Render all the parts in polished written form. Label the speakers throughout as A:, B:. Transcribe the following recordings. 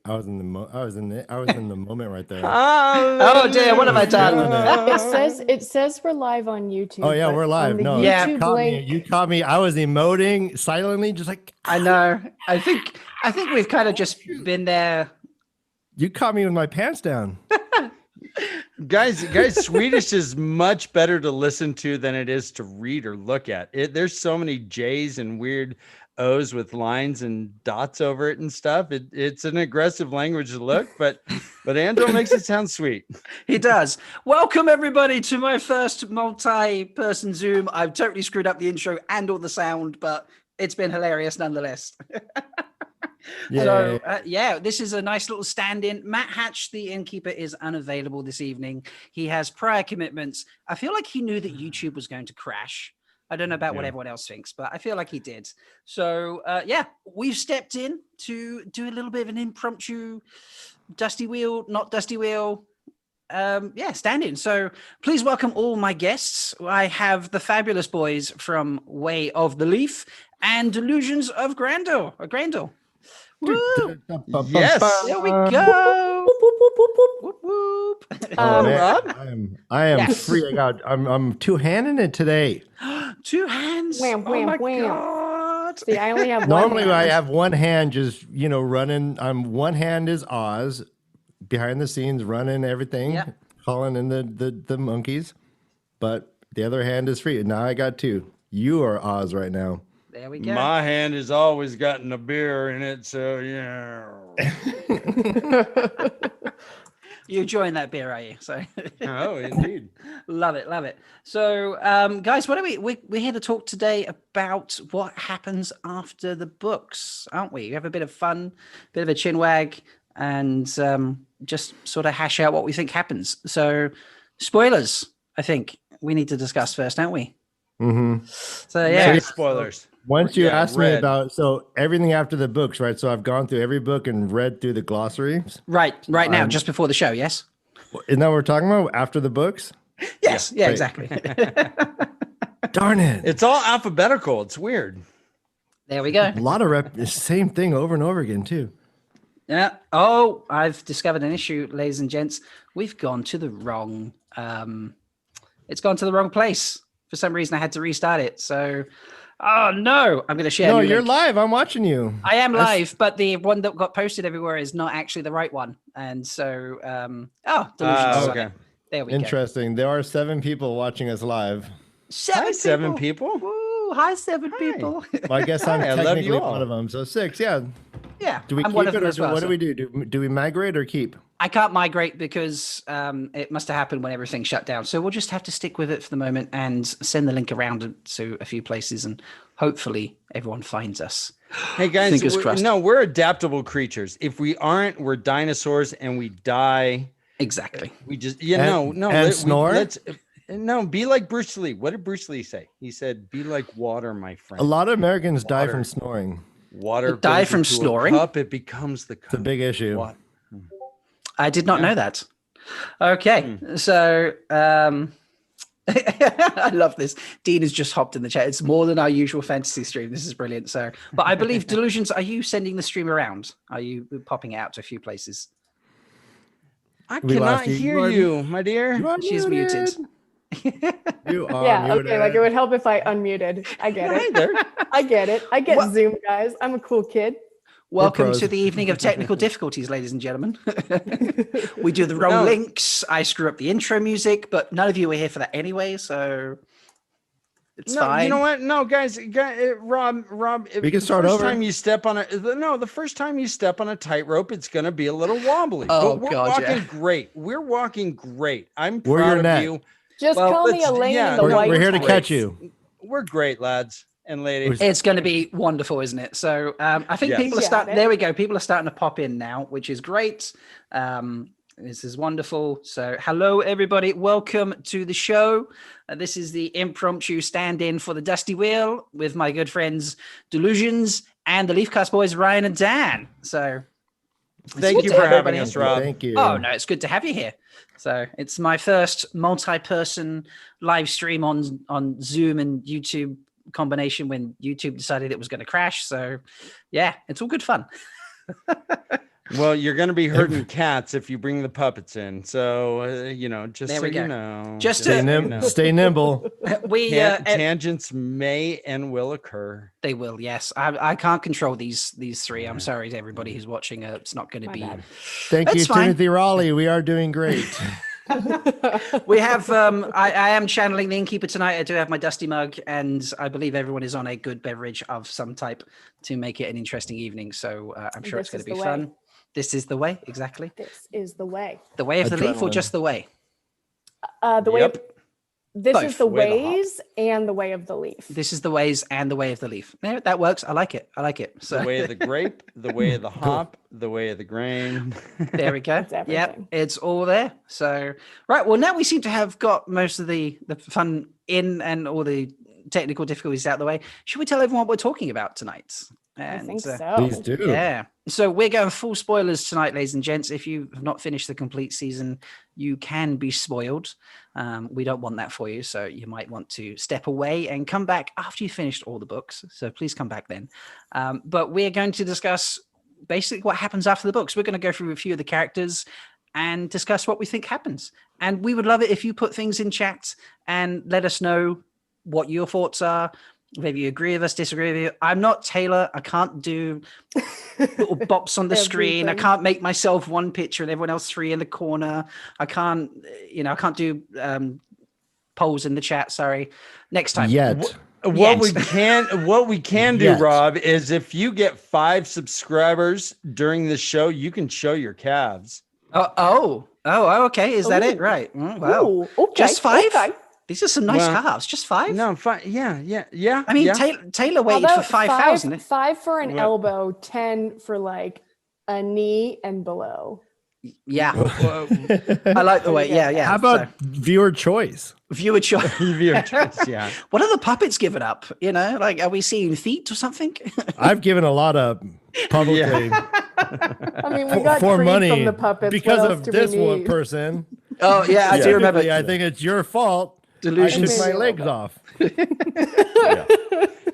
A: I was in the moment right there.
B: Oh dear, what have I done?
C: It says we're live on YouTube.
A: Oh yeah, we're live. No,
B: Yeah.
A: you caught me. I was emoting silently, just like
B: I know. I think we've kind of just been there.
A: you caught me with my pants down.
D: Guys, Swedish is much better to listen to than it is to read or look at. There's so many J's and weird O's with lines and dots over it and stuff. It's an aggressive language to look, but Andrew makes it sound sweet.
B: He does. Welcome everybody to my first multi-person Zoom. I've totally screwed up the intro and all the sound, but it's been hilarious nonetheless.
A: Yeah.
B: This is a nice little stand-in. Matt Hatch, the innkeeper, is unavailable this evening. He has prior commitments. I feel like he knew that YouTube was going to crash. I don't know about what everyone else thinks, but I feel like he did. So, we've stepped in to do a little bit of an impromptu Dusty Wheel, not Dusty Wheel, stand-in. So please welcome all my guests. I have the fabulous boys from Way of the Leaf and Delusions of Grendel. Woo!
D: Yes.
B: There we go. Whoop, whoop.
A: I am free. I'm two-handing it today.
B: Two hands.
C: Wham,
B: Oh
C: wham,
B: my
C: wham.
B: God.
C: See, I only have
A: Normally,
C: one
A: I
C: hand.
A: have one hand just running. One hand is Oz, behind the scenes running everything, calling in the monkeys, but the other hand is free. Now I got two. You are Oz right now.
B: There we go.
D: My hand has always gotten a beer in it, so yeah.
B: You're enjoying that beer, are you? So,
D: Oh, indeed.
B: love it. So, guys, what are we're here to talk today about what happens after the books, aren't we? We have a bit of fun, bit of a chin wag, and just sort of hash out what we think happens. So, spoilers, I think we need to discuss first, don't we?
A: Mm-hmm.
B: So, yeah.
D: Many spoilers.
A: Once you asked me
D: read.
A: about everything after the books, right? So I've gone through every book and read through the glossaries.
B: Right now, just before the show, yes?
A: Isn't that what we're talking about? After the books?
B: Yes, yeah,
A: right.
B: exactly.
A: Darn it.
D: It's all alphabetical. It's weird.
B: There we go.
A: A lot of same thing over and over again, too.
B: Yeah. Oh, I've discovered an issue, ladies and gents. We've gone to the wrong. It's gone to the wrong place. For some reason, I had to restart it. So, oh no, I'm going to share.
A: No, you're live. I'm watching you.
B: I am live, but the one that got posted everywhere is not actually the right one. And so, Delusions.
D: Okay.
B: There we go.
A: Interesting. There are 7 people watching us live.
D: Seven people.
B: Woo, hi, 7 people.
A: Well, I guess I'm
D: Hi, I love
A: technically
D: you all.
A: one of them. So 6, yeah.
B: Yeah.
A: Do we
B: I'm
A: keep
B: one of
A: it
B: them
A: or
B: as well,
A: what
B: so-
A: do we do? Do we migrate or keep?
B: I can't migrate because it must have happened when everything shut down. So we'll just have to stick with it for the moment and send the link around to a few places, and hopefully everyone finds us.
D: Hey guys,
B: Fingers crossed.
D: we're adaptable creatures. If we aren't, we're dinosaurs and we die.
B: Exactly.
D: We just
A: snore?
D: Be like Bruce Lee. What did Bruce Lee say? He said, "Be like water, my friend."
A: A lot of Americans die from snoring.
D: Water
B: Die
D: goes
B: from
D: into a
B: snoring?
D: cup, it becomes the cup.
A: It's a big issue.
D: Water.
B: I did not know that. Okay. So I love this. Dean has just hopped in the chat. It's more than our usual fantasy stream. This is brilliant. So, but I believe Delusions, are you sending the stream around? Are you popping out to a few places?
D: I
A: We
D: cannot
A: lost you.
D: hear you, my dear.
A: You are
B: She's muted.
A: You are
C: Yeah,
A: muted.
C: okay, like it would help if I unmuted. I get
D: Hey
C: it.
D: there.
C: I get it. I get
B: What-
C: Zoom, guys. I'm a cool kid.
B: Welcome
A: pros.
B: to the evening of technical difficulties, ladies and gentlemen. We do the wrong
D: No.
B: links. I screw up the intro music, but none of you were here for that anyway, so it's fine.
D: You know what? No, guys, Rob,
A: We can start
D: the first
A: over.
D: time you step on the first time you step on a tightrope, it's going to be a little wobbly.
B: Oh,
D: but we're
B: God,
D: walking
B: yeah.
D: great. We're walking great. I'm
A: We're
D: proud
A: your
D: of
A: net.
D: you.
C: Just
B: Well,
C: call me
D: let's-
C: Elaine
D: yeah,
C: in the
D: no,
C: white
A: We're here to
C: tights.
A: catch you.
D: We're great, lads and ladies.
B: It's going to be wonderful, isn't it? So I think
D: Yes.
B: people are
C: Got
B: starting.
C: it.
B: There we go. People are starting to pop in now, which is great. This is wonderful. So hello, everybody. Welcome to the show. This is the impromptu stand-in for the Dusty Wheel with my good friends Delusions and the Leafcast boys Ryan and Dan. So
D: Thank
B: good
D: you
B: to
D: for
B: have
D: having
B: everybody
D: us,
B: on.
D: Rob.
A: Thank you.
B: Oh no, it's good to have you here. So it's my first multi-person live stream on Zoom and YouTube combination when YouTube decided it was going to crash. So yeah, it's all good fun.
D: Well, you're going to be hurting cats if you bring the puppets in. So, just
B: There
D: so
B: we go.
D: you know.
B: Just
A: Stay,
B: to-
D: so you know.
A: stay nimble.
B: We
D: Tangents may and will occur.
B: they will, yes. I can't control these three. I'm sorry to everybody who's watching. It's not going to
C: My
B: be.
C: bad.
A: Thank you,
B: That's fine.
A: Timothy Raleigh. We are doing great.
B: We have. I am channeling the innkeeper tonight. I do have my dusty mug, and I believe everyone is on a good beverage of some type to make it an interesting evening. So I'm sure it's
C: This
B: going to
C: is
B: be
C: the
B: fun.
C: way.
B: This is the way, exactly.
C: This is the way.
B: The way of the leaf, or
A: Adrenaline.
B: just the way?
C: The way.
D: Yep.
C: This
B: Both.
C: is the
D: Way the hop.
C: ways and the way of the leaf.
B: This is the ways and the way of the leaf. There, that works. I like it. I like it. So
D: The way of the grape, the way of the hop, the way of the grain.
B: there we go.
C: It's
B: Yep,
C: everything.
B: it's all there. So right. Well, now we seem to have got most of the fun in and all the technical difficulties out of the way. Should we tell everyone what we're talking about tonight?
C: I think so.
A: Please do.
B: Yeah. So we're going full spoilers tonight, ladies and gents. If you have not finished the complete season, you can be spoiled. We don't want that for you. So you might want to step away and come back after you've finished all the books. So please come back then. But we're going to discuss basically what happens after the books. We're going to go through a few of the characters and discuss what we think happens. And we would love it if you put things in chat and let us know what your thoughts are. Maybe you agree with us, disagree with you. I'm not Taylor. I can't do little bops on the screen. I
C: Everything.
B: can't make myself one picture and everyone else three in the corner. I can't, I can't do polls in the chat. Sorry. Next time.
A: Yet.
D: What
B: Yes.
D: we can do,
A: Yes.
D: Rob, is if you get 5 subscribers during the show, you can show your calves.
B: Oh, okay. Is that it?
C: Ooh.
B: Right. Wow.
C: Ooh, okay.
B: Just 5?
C: Okay.
B: These are some nice
D: Well,
B: calves. Just 5?
D: No, 5. Yeah.
B: I mean,
D: yeah.
B: Taylor
C: How
B: waited for
C: about
B: 5,000.
C: Five for an
D: Well-
C: elbow, 10 for like a knee and below.
B: Yeah. I like the way. Yeah.
A: How about viewer choice?
B: So, viewer choice?
D: Viewer choice, yeah.
B: What are the puppets giving up? Like, are we seeing feet or something?
A: I've given a lot of publicly
C: I mean, we got
A: for
C: treat
A: money
C: from the puppets.
A: because
C: What else
A: of
C: do we
A: this one
C: need?
A: person.
B: Oh, yeah. I do remember.
A: Specifically, I think it's your fault.
B: Delusions.
A: I took my
C: Maybe a
A: legs
C: little
A: off.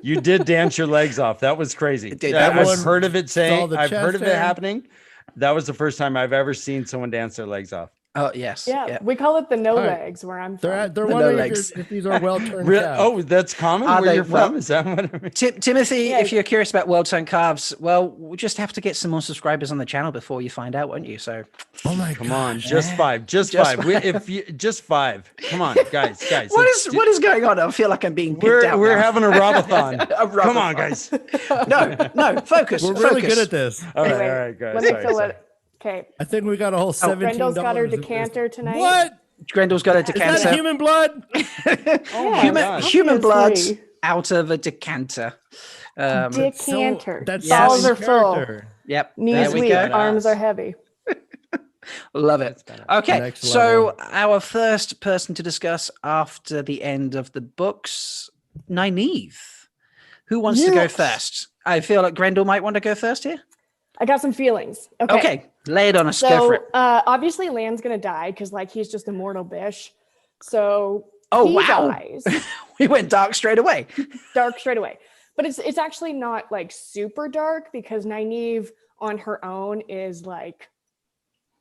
D: You did dance your legs off. That was crazy.
B: did.
D: Yeah,
B: That
D: I've
A: was-
D: heard of it
A: saw the
D: I've heard
A: chest
D: of it
A: hair.
D: happening. That was the first time I've ever seen someone dance their legs off.
B: Oh, yes.
C: Yeah, we call it the no
A: All right.
C: legs where I'm
A: They're
C: from.
A: they're
B: The
A: wondering
B: no
A: if,
B: legs.
A: if these are well turned.
D: Oh, that's common
B: Are
D: where
B: they?
D: you're
B: Well-
D: from? Is that what I mean?
B: Timothy,
C: Yeah.
B: if you're curious about well-toned calves, well, we'll just have to get some more subscribers on the channel before you find out, won't you? So
A: Oh my
D: Come
A: god!
D: on, just 5. Just
B: Just
D: 5. If you just 5. Come on, guys.
B: what is going on? I feel like I'm being pimped out
D: We're
B: now.
D: having a robathon.
B: A
D: Come on,
B: robathon.
D: guys.
B: No, focus.
A: We're really
B: focus.
A: good at this.
D: All right,
C: Anyway,
D: all right, guys.
C: let me
D: Sorry,
C: fill
D: sorry.
C: it. Okay.
A: I think we got a whole $17.
C: Grendel's got her decanter tonight.
A: What?
B: Grendel's got a
A: Is that
B: decanter.
A: human blood?
D: Oh my
B: Human,
D: gosh.
B: human blood
C: Obviously.
B: out of a decanter.
C: Decanter.
A: That's
B: Yes.
C: Balls are full.
A: character.
B: Yep.
C: Knees
B: there we
C: weak.
B: go.
C: Arms are heavy.
B: Love it. Okay,
A: Next
B: so
A: level.
B: our first person to discuss after the end of the books, Nynaeve. Who wants to go
C: Yes.
B: first? I feel like Grendel might want to go first here.
C: I got some feelings.
B: Okay, lay it on us. Go for
C: So
B: it.
C: obviously Lan's gonna die because like he's just a mortal bish. So
B: Oh,
C: he
B: wow.
C: dies.
B: We went dark straight away.
C: Dark straight away. But it's actually not like super dark because Nynaeve on her own is like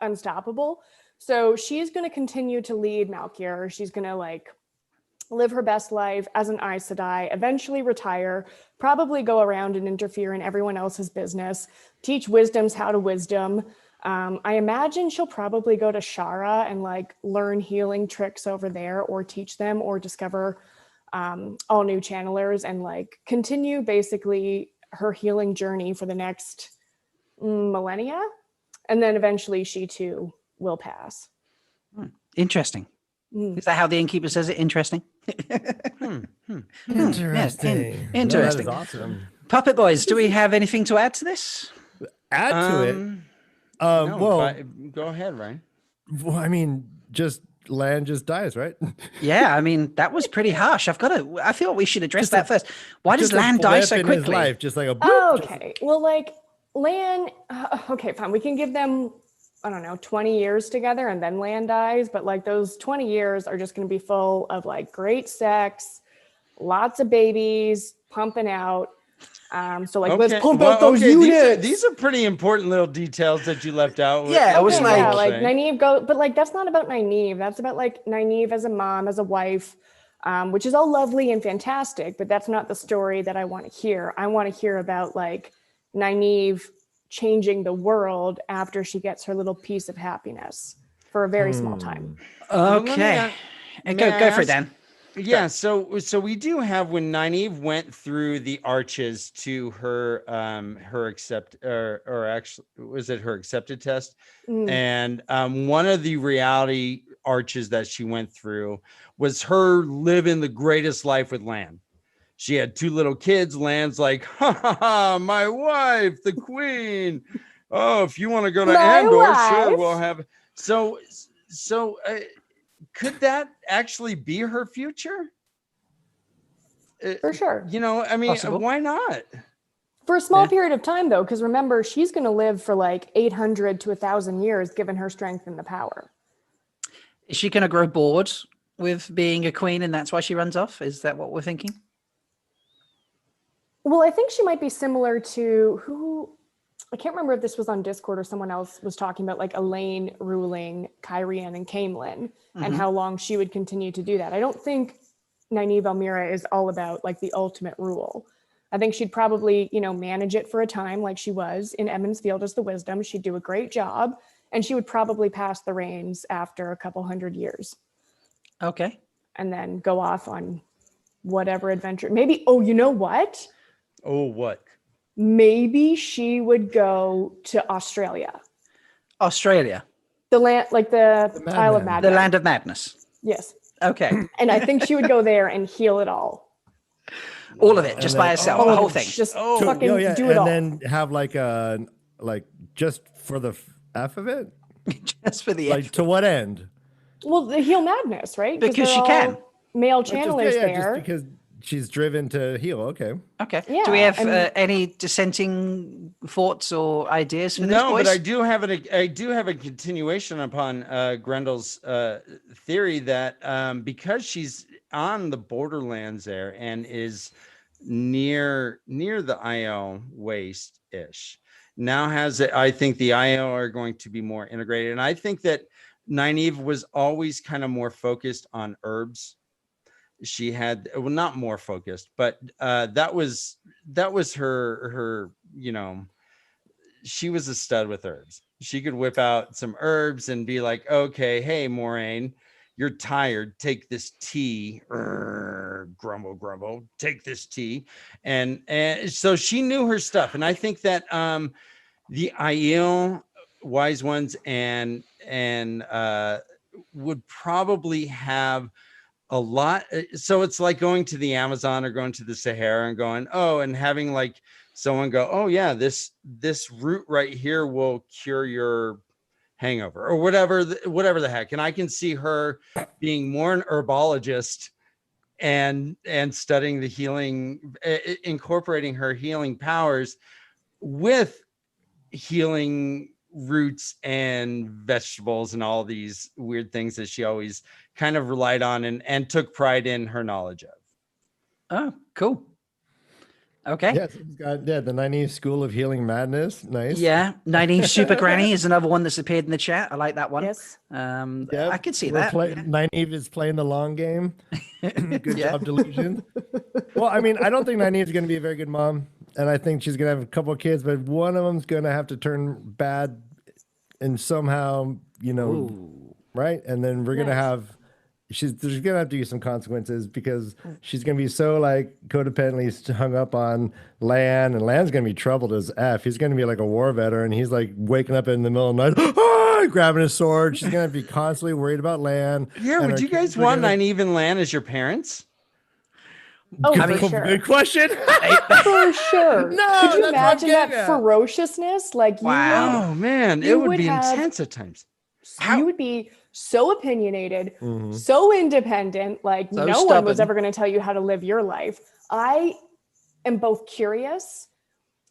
C: unstoppable. So she's gonna continue to lead Malkier. She's gonna like live her best life as an Aes Sedai, eventually retire, probably go around and interfere in everyone else's business, teach wisdoms how to wisdom. I imagine she'll probably go to Shara and like learn healing tricks over there, or teach them, or discover all new channelers, and like continue basically her healing journey for the next millennia. And then eventually she too will pass.
B: Interesting. Is that how the innkeeper says it? Interesting.
A: Interesting.
B: Interesting.
A: No, that is awesome.
B: Puppet Boys, do we have anything to add to this?
A: Add to it.
D: No,
A: Well,
D: go ahead, Ryan.
A: I mean, just Lan just dies, right?
B: Yeah, I mean, that was pretty harsh. I feel we should address that first. Why does
A: Just a
B: Lan die
A: blip
B: so
A: in his
B: quickly?
A: life, just like a boop,
C: Okay. Well, like Lan, okay, fine. We can give them, I don't know, 20 years together and then Lan dies. But like those 20 years are just going to be full of like great sex, lots of babies pumping out. So like, let's pump out those units.
D: These are pretty important little details that you left out.
B: Yeah, I was
C: Yeah, like Nynaeve go, but like that's not about Nynaeve. That's about like Nynaeve as a mom, as a wife, which is all lovely and fantastic. But that's not the story that I want to hear. I want to hear about like Nynaeve changing the world after she gets her little piece of happiness for a very small time.
B: Okay. Go for it, Dan.
D: Yeah, so we do have, when Nynaeve went through the arches to her accepted test, and one of the reality arches that she went through was her living the greatest life with Lan. She had 2 little kids. Lan's like, ha ha ha, my wife, the queen. Oh, if you want to go to Andor, sure, we'll have. So could that actually be her future?
C: For sure.
D: You know, I mean,
B: Possible.
D: Why not?
C: For a small period of time, though, because remember, she's going to live for like 800 to 1,000 years, given her strength and the power.
B: Is she going to grow bored with being a queen and that's why she runs off? Is that what we're thinking?
C: Well, I think she might be similar to who, I can't remember if this was on Discord or someone else was talking about like Elaine ruling Kyrian and Caemlyn and how long she would continue to do that. I don't think Nynaeve Almira is all about like the ultimate rule. I think she'd probably, manage it for a time like she was in Emond's Field as the Wisdom. She'd do a great job, and she would probably pass the reins after a couple hundred years.
B: Okay.
C: And then go off on whatever adventure. Maybe, you know what?
D: Oh, what?
C: Maybe she would go to Australia.
B: Australia.
C: The land, like the Isle of Madness.
B: The land of madness.
C: Yes.
B: Okay.
C: And I think she would go there and heal it all.
B: All of it, just by herself, the whole thing.
C: Just fucking do it
A: and
C: all.
A: then have like just for the F of it,
B: Just for the
A: like to what end?
C: Well, the heal madness, right?
B: Because she
C: they're
B: can.
C: all male channelers there.
A: Just because she's driven to heal. Okay.
B: Okay.
C: Yeah,
B: Do we have any dissenting thoughts or ideas for this,
D: No,
B: boys?
D: but I do have a continuation upon Grendel's theory that because she's on the borderlands there and is near the IO waste ish, now I think the IO are going to be more integrated, and I think that Nynaeve was always kind of more focused on herbs. She had, well, not more focused, but that was her, she was a stud with herbs. She could whip out some herbs and be like, okay, hey, Moraine, you're tired. Take this tea. Grumble, grumble. Take this tea. And so she knew her stuff. And I think that the Aiel wise ones and would probably have a lot. So it's like going to the Amazon or going to the Sahara and going, and having like someone go, oh yeah, this root right here will cure your hangover or whatever the heck. And I can see her being more an herbologist and studying the healing, incorporating her healing powers with healing roots and vegetables and all these weird things that she always kind of relied on and took pride in her knowledge of.
B: Oh, cool. Okay.
A: Yes, he's got the Nynaeve School of Healing Madness. Nice.
B: Yeah, Nynaeve Super Granny is another one that's appeared in the chat. I like that one.
C: Yes.
B: I could see that.
A: Nynaeve is playing the long game. Good
B: Yeah.
A: job, Delusions. Well, I mean, I don't think Nynaeve's going to be a very good mom, and I think she's going to have a couple of kids, but one of them's going to have to turn bad, and somehow, right? And then we're going to have. There's gonna have to be some consequences because she's gonna be so like codependently hung up on Lan, and Lan's gonna be troubled as F. He's gonna be like a war veteran. He's like waking up in the middle of the night, grabbing his sword. She's gonna be constantly worried about Lan.
D: Yeah, would you guys want Nynaeve and Lan as your parents?
C: Oh, for sure.
A: Good question.
C: For sure.
A: No,
C: could you
A: that's
C: imagine
A: what I'm
C: that ferociousness? Like,
D: Oh man, it would be intense at times.
C: You would be so opinionated, so independent, like
B: So
C: no one
B: stubborn.
C: was ever going to tell you how to live your life. I am both curious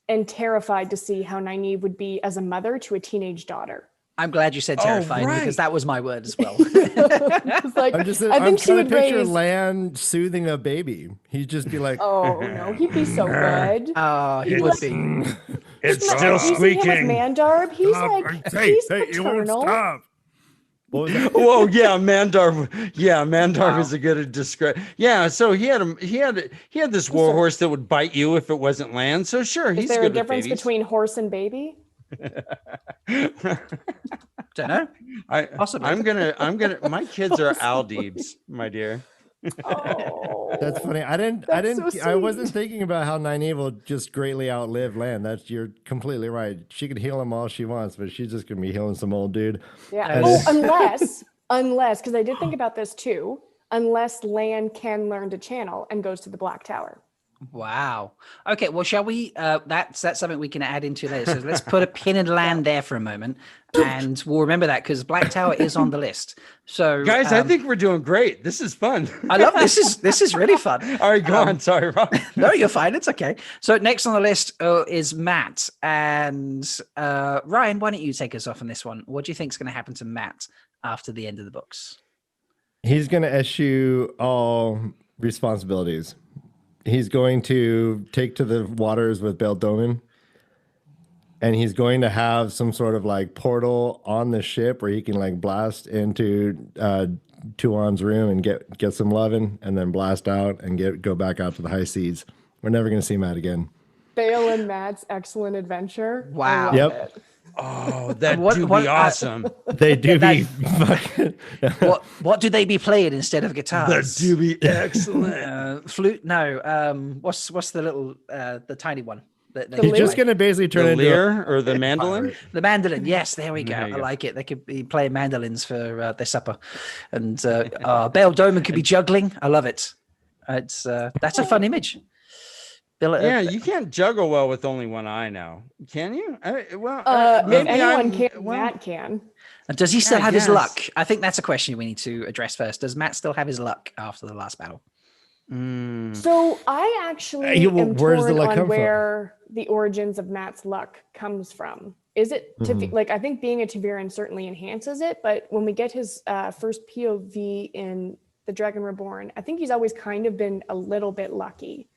C: and terrified to see how Nynaeve would be as a mother to a teenage daughter.
B: I'm glad you said terrifying because that was my word as well.
C: It's like,
A: I'm
C: I think she
A: trying
C: would
A: to picture
C: raise.
A: Lan soothing a baby. He'd just be like,
C: Oh no, he'd be so good.
B: Oh, he would be.
D: It's
C: Like,
D: still
C: using him
D: squeaking.
C: as Mandarb, he's like, he's paternal.
A: What was that?
D: Whoa, yeah, Mandarb. Yeah, Mandarb is a good describe. Yeah, so he had this war horse that would bite you if it wasn't Lan. So sure, he's
C: Is there
D: good
C: a difference
D: with babies.
C: between horse and baby?
B: Don't know. Possibly.
D: I'm gonna. My kids are Aldebs, my dear.
C: Oh,
A: That's funny. I wasn't thinking about how Nynaeve will just greatly outlive Lan. You're completely right. She could heal him all she wants, but she's just gonna be healing some old dude.
C: Yeah. Oh, unless, because I did think about this too. Unless Lan can learn to channel and goes to the Black Tower.
B: Wow. Okay. Well, shall we? That's something we can add into later. So let's put a pin in land there for a moment, and we'll remember that because Black Tower is on the list. So,
D: Guys, I think we're doing great. This is fun.
B: I love this. Is really fun.
D: All right, go on. Sorry, Rob.
B: No, you're fine. It's okay. So next on the list is Matt and Ryan. Why don't you take us off on this one? What do you think is going to happen to Matt after the end of the books?
A: He's gonna eschew all responsibilities. He's going to take to the waters with Beldomin, and he's going to have some sort of like portal on the ship where he can like blast into Tuon's room and get some loving, and then blast out and go back out to the high seas. We're never going to see Matt again.
C: Bale and Matt's excellent adventure.
B: Wow.
A: Yep.
D: Oh, that would be awesome.
A: They do be fucking.
B: What do they be playing instead of guitars?
D: That do be excellent.
B: Flute? No. What's the little the tiny one?
A: He's just going to basically turn
D: The
A: into
D: lyre or the mandolin?
B: the mandolin. Yes, there we go.
D: There you
B: I
D: go.
B: like it. They could be playing mandolins for their supper, and Bale Doman could be juggling. I love it. It's that's a fun image.
D: Yeah, you can't juggle well with only one eye now, can you?
C: If
D: maybe
C: anyone
D: I'm-
C: can,
D: well,
C: Matt can.
B: And does he still
D: I
B: have his
D: guess.
B: luck? I think that's a question we need to address first. Does Matt still have his luck after the last battle?
C: So I actually am
A: where's the
C: torn
A: luck
C: on
A: come from?
C: where the origins of Matt's luck comes from. Is it like I think being a Taviran certainly enhances it, but when we get his first POV in The Dragon Reborn, I think he's always kind of been a little bit lucky,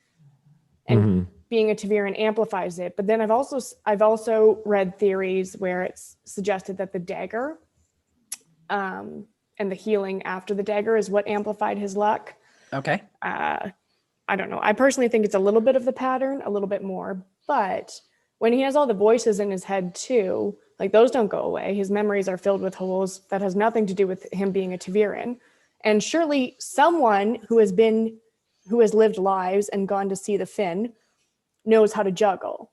C: and being a Taviran amplifies it. But then I've also read theories where it's suggested that the dagger, and the healing after the dagger is what amplified his luck.
B: Okay.
C: I don't know. I personally think it's a little bit of the pattern, a little bit more. But when he has all the voices in his head too, like those don't go away. His memories are filled with holes that has nothing to do with him being a Taviran. And surely someone who has lived lives and gone to see the Finn knows how to juggle.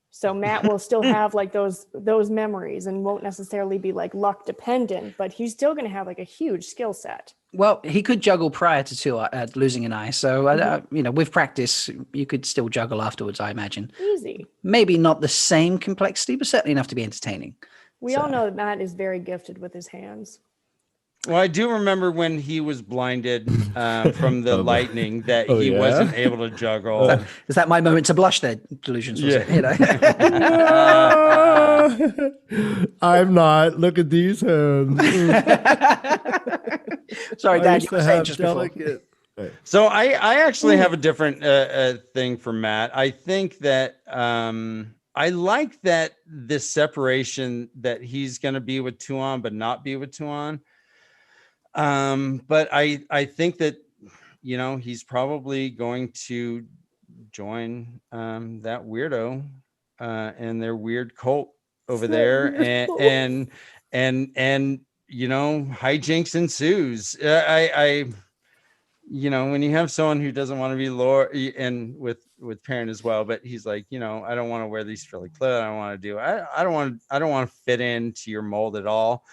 C: So Matt will still have like those memories and won't necessarily be like luck dependent, but he's still going to have like a huge skill set.
B: Well, he could juggle prior to losing an eye. So, with practice, you could still juggle afterwards, I imagine.
C: Easy.
B: Maybe not the same complexity, but certainly enough to be entertaining.
C: We all know that Matt is very gifted with his hands.
D: Well, I do remember when he was blinded from the lightning that he
A: yeah?
D: wasn't able to juggle.
B: Is that my moment to blush there, Delusions? Was it?
A: I'm not. Look at these hands.
B: Sorry,
A: I
B: Dad,
A: used
B: you were
A: to
B: saying
A: have
B: just before.
A: delicate.
D: So I actually have a different thing for Matt. I think that I like that this separation that he's going to be with Tuan, but not be with Tuan. But I think that, you know, he's probably going to join that weirdo and their weird cult over there, and you know, hijinks ensues. I you know, when you have someone who doesn't want to be Lord, and with Perrin as well, but he's like, you know, I don't want to wear these frilly clothes. I don't want to do. I don't want to fit into your mold at all.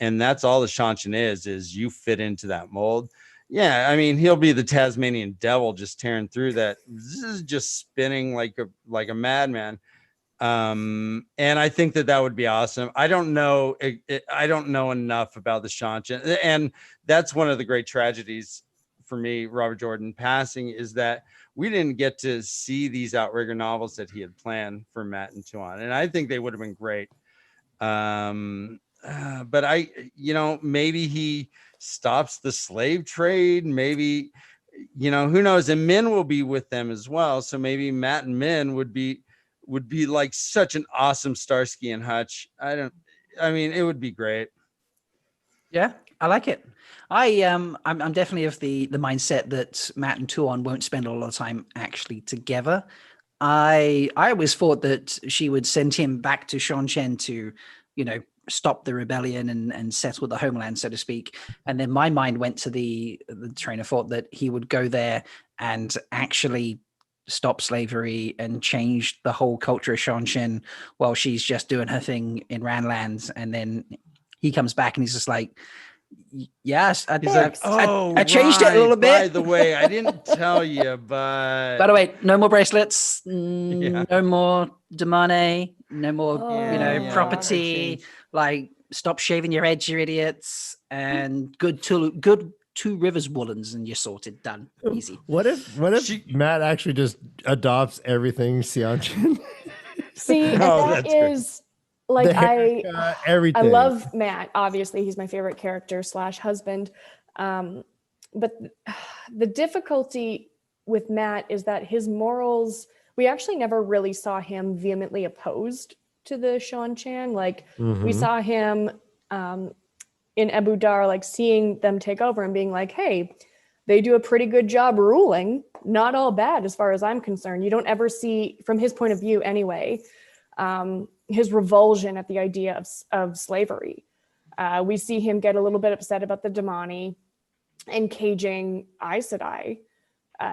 D: And that's all the Shanshan is you fit into that mold. Yeah, I mean, he'll be the Tasmanian devil just tearing through that. This is just spinning like a madman. And I think that would be awesome. I don't know. I don't know enough about the Shanshan, and that's one of the great tragedies for me, Robert Jordan passing, is that we didn't get to see these Outrigger novels that he had planned for Matt and Tuan, and I think they would have been great. But you know, maybe he stops the slave trade. Maybe, you know, who knows? And Min will be with them as well. So maybe Matt and Min would be like such an awesome Starsky and Hutch. I mean, it would be great.
B: Yeah, I like it. I'm definitely of the mindset that Matt and Tuan won't spend a lot of time actually together. I always thought that she would send him back to Shanshan to, you know, stop the rebellion and settle the homeland, so to speak. And then my mind went to the train of thought that he would go there and actually stop slavery and change the whole culture of Shanshan while she's just doing her thing in Ranlands. And then he comes back and he's just like, yes, I changed it a little bit.
D: By the way, I didn't tell you, but
B: by the way, no more bracelets, no more Damane, no more, property. Like, stop shaving your heads, you idiots, and good Two Rivers woolens, and you're sorted. Done. Easy.
A: What if Matt actually just adopts everything Seanchan?
C: See, that is like
A: everything.
C: I love Matt. Obviously, he's my favorite character / husband. But the difficulty with Matt is that his morals, we actually never really saw him vehemently opposed to the Shanshan. Like, we saw him in Abu Dar, like seeing them take over and being like, hey, they do a pretty good job ruling. Not all bad as far as I'm concerned. You don't ever see, from his point of view anyway, his revulsion at the idea of slavery. We see him get a little bit upset about the Damani and caging Aes Sedai.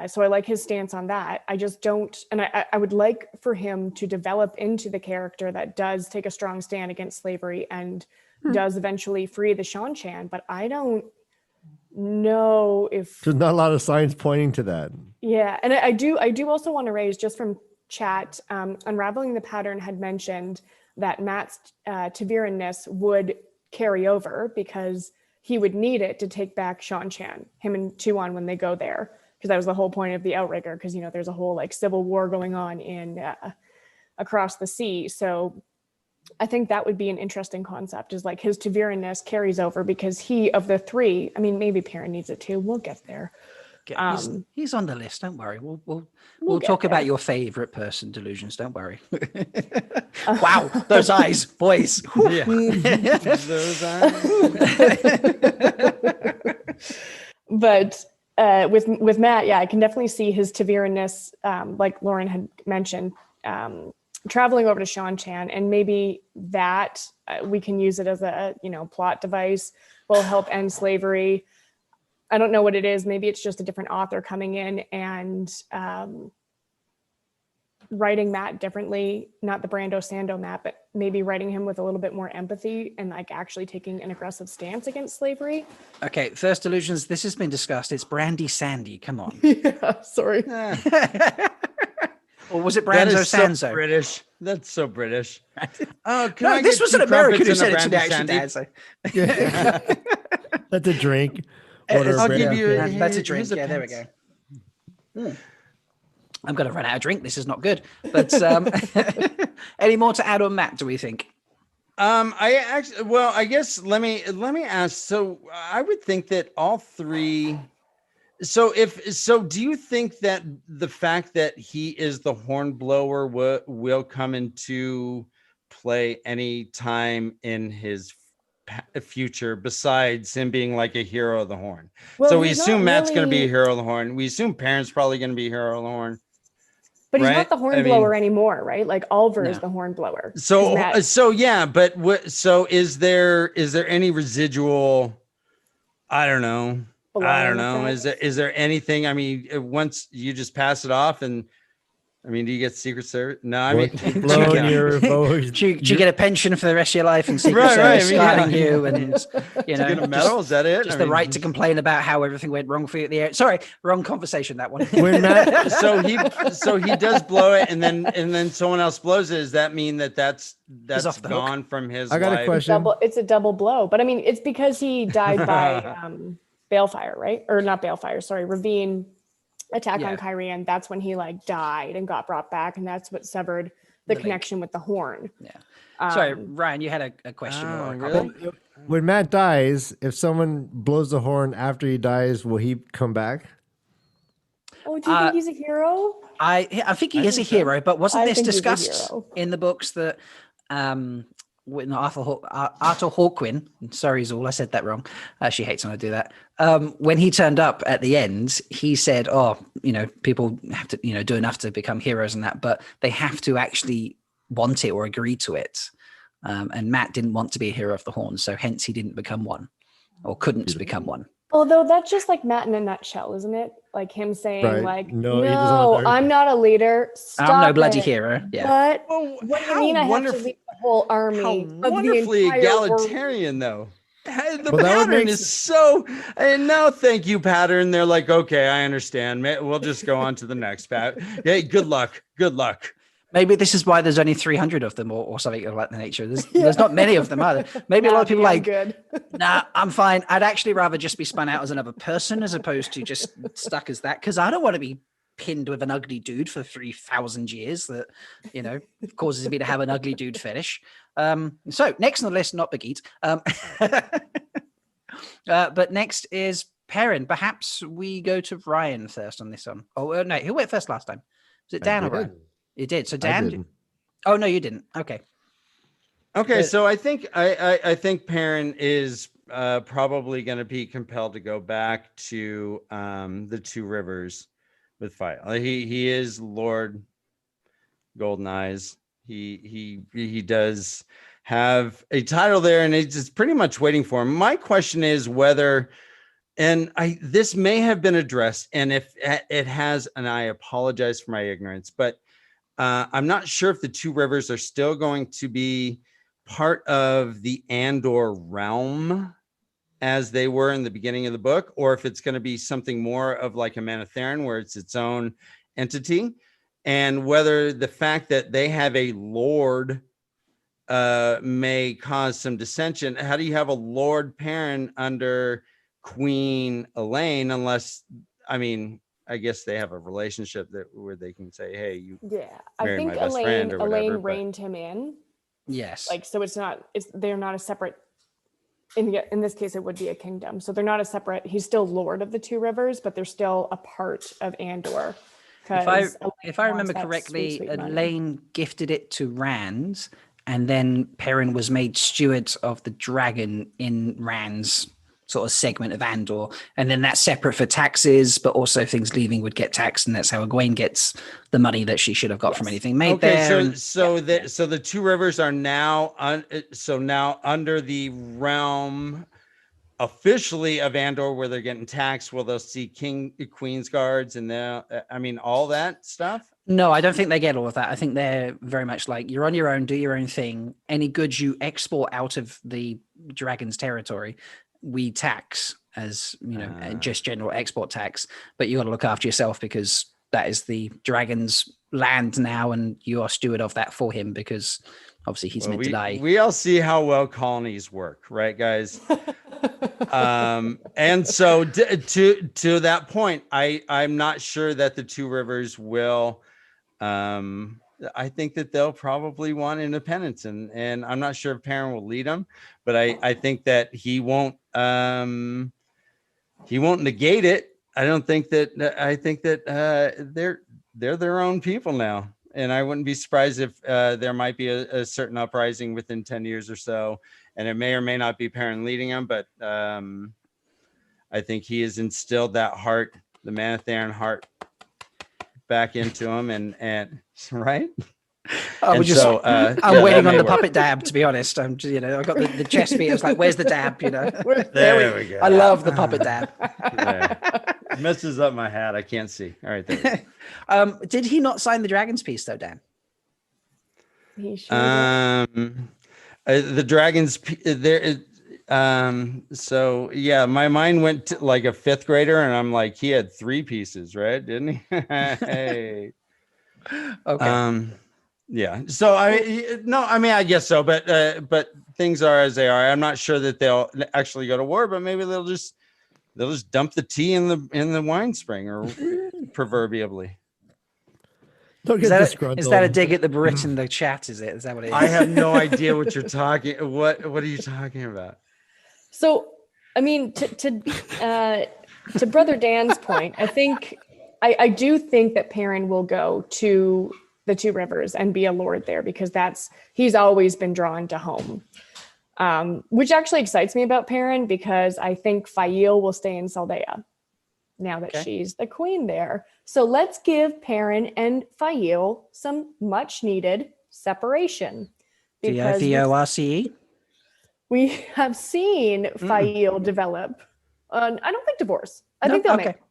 C: So I like his stance on that. I just don't, and I would like for him to develop into the character that does take a strong stand against slavery and does eventually free the Shanshan, but I don't know if
A: there's not a lot of signs pointing to that.
C: Yeah, and I do also want to raise, just from chat, Unraveling the Pattern had mentioned that Matt's Taviran-ness would carry over because he would need it to take back Shanshan, him and Tuan, when they go there, because that was the whole point of the Outrigger, because, you know, there's a whole like civil war going on in across the sea. So I think that would be an interesting concept, is like his Taviran-ness carries over because he, of the three, I mean, maybe Perrin needs it too. We'll get there.
B: He's on the list. Don't worry. We'll talk about your favorite person, Delusions. Don't worry. Wow, those eyes, boys.
D: Yeah. Those eyes.
C: But with Matt, yeah, I can definitely see his Taviran-ness, like Lauren had mentioned, traveling over to Shanshan, and maybe that we can use it as a, you know, plot device, will help end slavery. I don't know what it is. Maybe it's just a different author coming in and writing Matt differently, not the Brando Sando Matt, but maybe writing him with a little bit more empathy and like actually taking an aggressive stance against slavery.
B: Okay, first Delusions, this has been discussed. It's Brandy Sandy. Come on.
C: Yeah, sorry.
B: Or was it Brando Sanzo?
D: So British. That's so British.
B: Oh, no, this was an American who said it to me, actually, Dad. So.
A: That's a drink.
D: I'll give you
B: that's a drink. Yeah, there we go. I'm going to run out of drink. This is not good. But any more to add on Matt, do we think?
D: I guess let me ask. So I would think that all three, Do you think that the fact that he is the hornblower will come into play any time in his future besides him being like a hero of the horn?
C: Well,
D: So we
C: he's
D: assume
C: not
D: Matt's going to be a
C: really,
D: hero of the horn. We assume Perrin's probably going to be a hero of the horn,
C: but he's
D: right?
C: not the
D: I mean,
C: hornblower anymore, right? Like Oliver is
B: No.
C: the hornblower. 'Cause
D: so
C: Matt,
D: so yeah, but so is there any residual? I don't know.
C: belonging
D: Is there anything? I mean, once you just pass it off, and I mean, do you get Secret Service? No, I mean,
A: Once you've blown your bow,
B: Do you get a pension for the rest of your life and Secret
D: Right, right,
B: Service
D: I mean, yeah.
B: guarding you, and you know,
D: get a medal? Is that it?
B: just
D: I
B: the
D: mean,
B: right to complain about how everything went wrong for you at the end. Sorry, wrong conversation. That one.
A: when Matt,
D: so he does blow it, and then someone else blows it. Does that mean that that's
B: off the hook.
D: gone from his
A: I got a
D: life?
A: question.
C: it's a double blow. But I mean, it's because he died by balefire, right? Or not balefire, sorry, ravine attack on Kyrian. That's when he like died and got brought back, and that's what severed the connection with the horn.
B: Yeah. Sorry, Ryan, you had a question.
D: Oh,
B: or a
D: really?
B: comment?
A: When Matt dies, if someone blows the horn after he dies, will he come back?
C: Oh, do you think he's a hero?
B: I think he is a hero, but wasn't
C: I
B: this
C: think he's a
B: discussed
C: hero.
B: in the books that when Arthur Hawkwin, sorry Zool, I said that wrong. She hates when I do that. When he turned up at the end, he said, "Oh, you know, people have to, you know, do enough to become heroes and that, but they have to actually want it or agree to it." And Matt didn't want to be a hero of the horn, so hence he didn't become one, or couldn't become one.
C: Although that's just like Matt in a nutshell, isn't it? Like him saying,
A: Right.
C: like,
A: No,
C: no,
A: he doesn't want to-
C: I'm not a leader. Stop
B: I'm no bloody
C: it.
B: hero. Yeah.
C: But
D: Oh,
C: what do you
D: how
C: mean I have to
D: wonderful-
C: lead the whole
D: How
C: army of the
D: wonderfully
C: entire world?
D: egalitarian, though. The
A: Well, that would
D: pattern
A: make
D: is so. And now, thank you, pattern. They're like, okay, I understand. We'll just go on to the next pat. Hey, good luck. Good luck.
B: Maybe this is why there's only 300 of them, or something like that nature. There's not many of them either. Maybe a lot of people
C: I'm
B: like,
C: good.
B: nah, I'm fine. I'd actually rather just be spun out as another person as opposed to just stuck as that, because I don't want to be pinned with an ugly dude for 3,000 years that, you know, causes me to have an ugly dude fetish. So next on the list, not Bagheet. But next is Perrin. Perhaps we go to Ryan first on this one. Oh, no, who went first last time? Was it Dan or Ryan? You did. So Dan.
A: didn't.
B: Oh no, you didn't. Okay.
D: Okay, so I think I think Perrin is probably going to be compelled to go back to the Two Rivers with fight. He is Lord Golden Eyes. He does have a title there, and it's just pretty much waiting for him. My question is whether, and this may have been addressed, and if it has, and I apologize for my ignorance, but I'm not sure if the Two Rivers are still going to be part of the Andor realm as they were in the beginning of the book, or if it's going to be something more of like a Manetheren where it's its own entity, and whether the fact that they have a lord may cause some dissension. How do you have a Lord Perrin under Queen Elaine unless, I mean, I guess they have a relationship where they can say, "Hey, you."
C: Yeah, I
D: marry
C: think
D: my best friend or whatever,
C: Elaine
D: but-
C: reined him in.
B: Yes.
C: Like, so they're not a separate. In this case, it would be a kingdom. So they're not a separate. He's still Lord of the Two Rivers, but they're still a part of Andor.
B: If I remember correctly, Elaine gifted it to Rand, and then Perrin was made steward of the dragon in Rand's sort of segment of Andor, and then that's separate for taxes, but also things leaving would get taxed, and that's how Egwene gets the money that she should have got from anything made there.
D: So the Two Rivers are now now under the realm officially of Andor, where they're getting taxed. Will they'll see Queen's guards and all that stuff?
B: No, I don't think they get all of that. I think they're very much like, you're on your own, do your own thing. Any goods you export out of the dragon's territory, we tax as, you know, just general export tax, but you got to look after yourself because that is the dragon's land now, and you are steward of that for him because obviously he's meant to die.
D: We all see how well colonies work, right, guys? And so to that point, I'm not sure that the Two Rivers will. I think that they'll probably want independence, and I'm not sure if Perrin will lead them, but I think that he won't negate it. I don't think that. I think that they're their own people now, and I wouldn't be surprised if there might be a certain uprising within 10 years or so, and it may or may not be Perrin leading them, but I think he has instilled that heart, the Manetheren heart, back into him, and right.
B: I was just,
D: so,
B: I'm waiting on the puppet dab, to be honest. I'm just, I've got the chest beat. I was like, where's the dab?
D: There we go.
B: I love the puppet dab.
D: It messes up my hat. I can't see. All right. There we go.
B: Did he not sign the Dragons piece though, Dan?
C: He sure
D: The Dragons there. So yeah, my mind went to like a fifth grader, and I'm like, he had 3 pieces, right? Didn't he? Hey.
B: Okay.
D: Yeah. So I guess so, but things are as they are. I'm not sure that they'll actually go to war, but maybe they'll just dump the tea in the wine spring, or proverbially.
A: Don't
B: Is
A: get
B: that
A: disgruntled.
B: a dig at the Brit in the chat? Is that what it is?
D: I have no idea what you're talking. What are you talking about?
C: So, I mean, to Brother Dan's point, I think I do think that Perrin will go to the Two Rivers and be a lord there, because he's always been drawn to home, which actually excites me about Perrin, because I think Fail will stay in Saldea now that she's the queen there. So let's give Perrin and Fail some much needed separation.
B: DIVORCE?
C: We have seen Fail develop. I don't think divorce. I think they'll make it.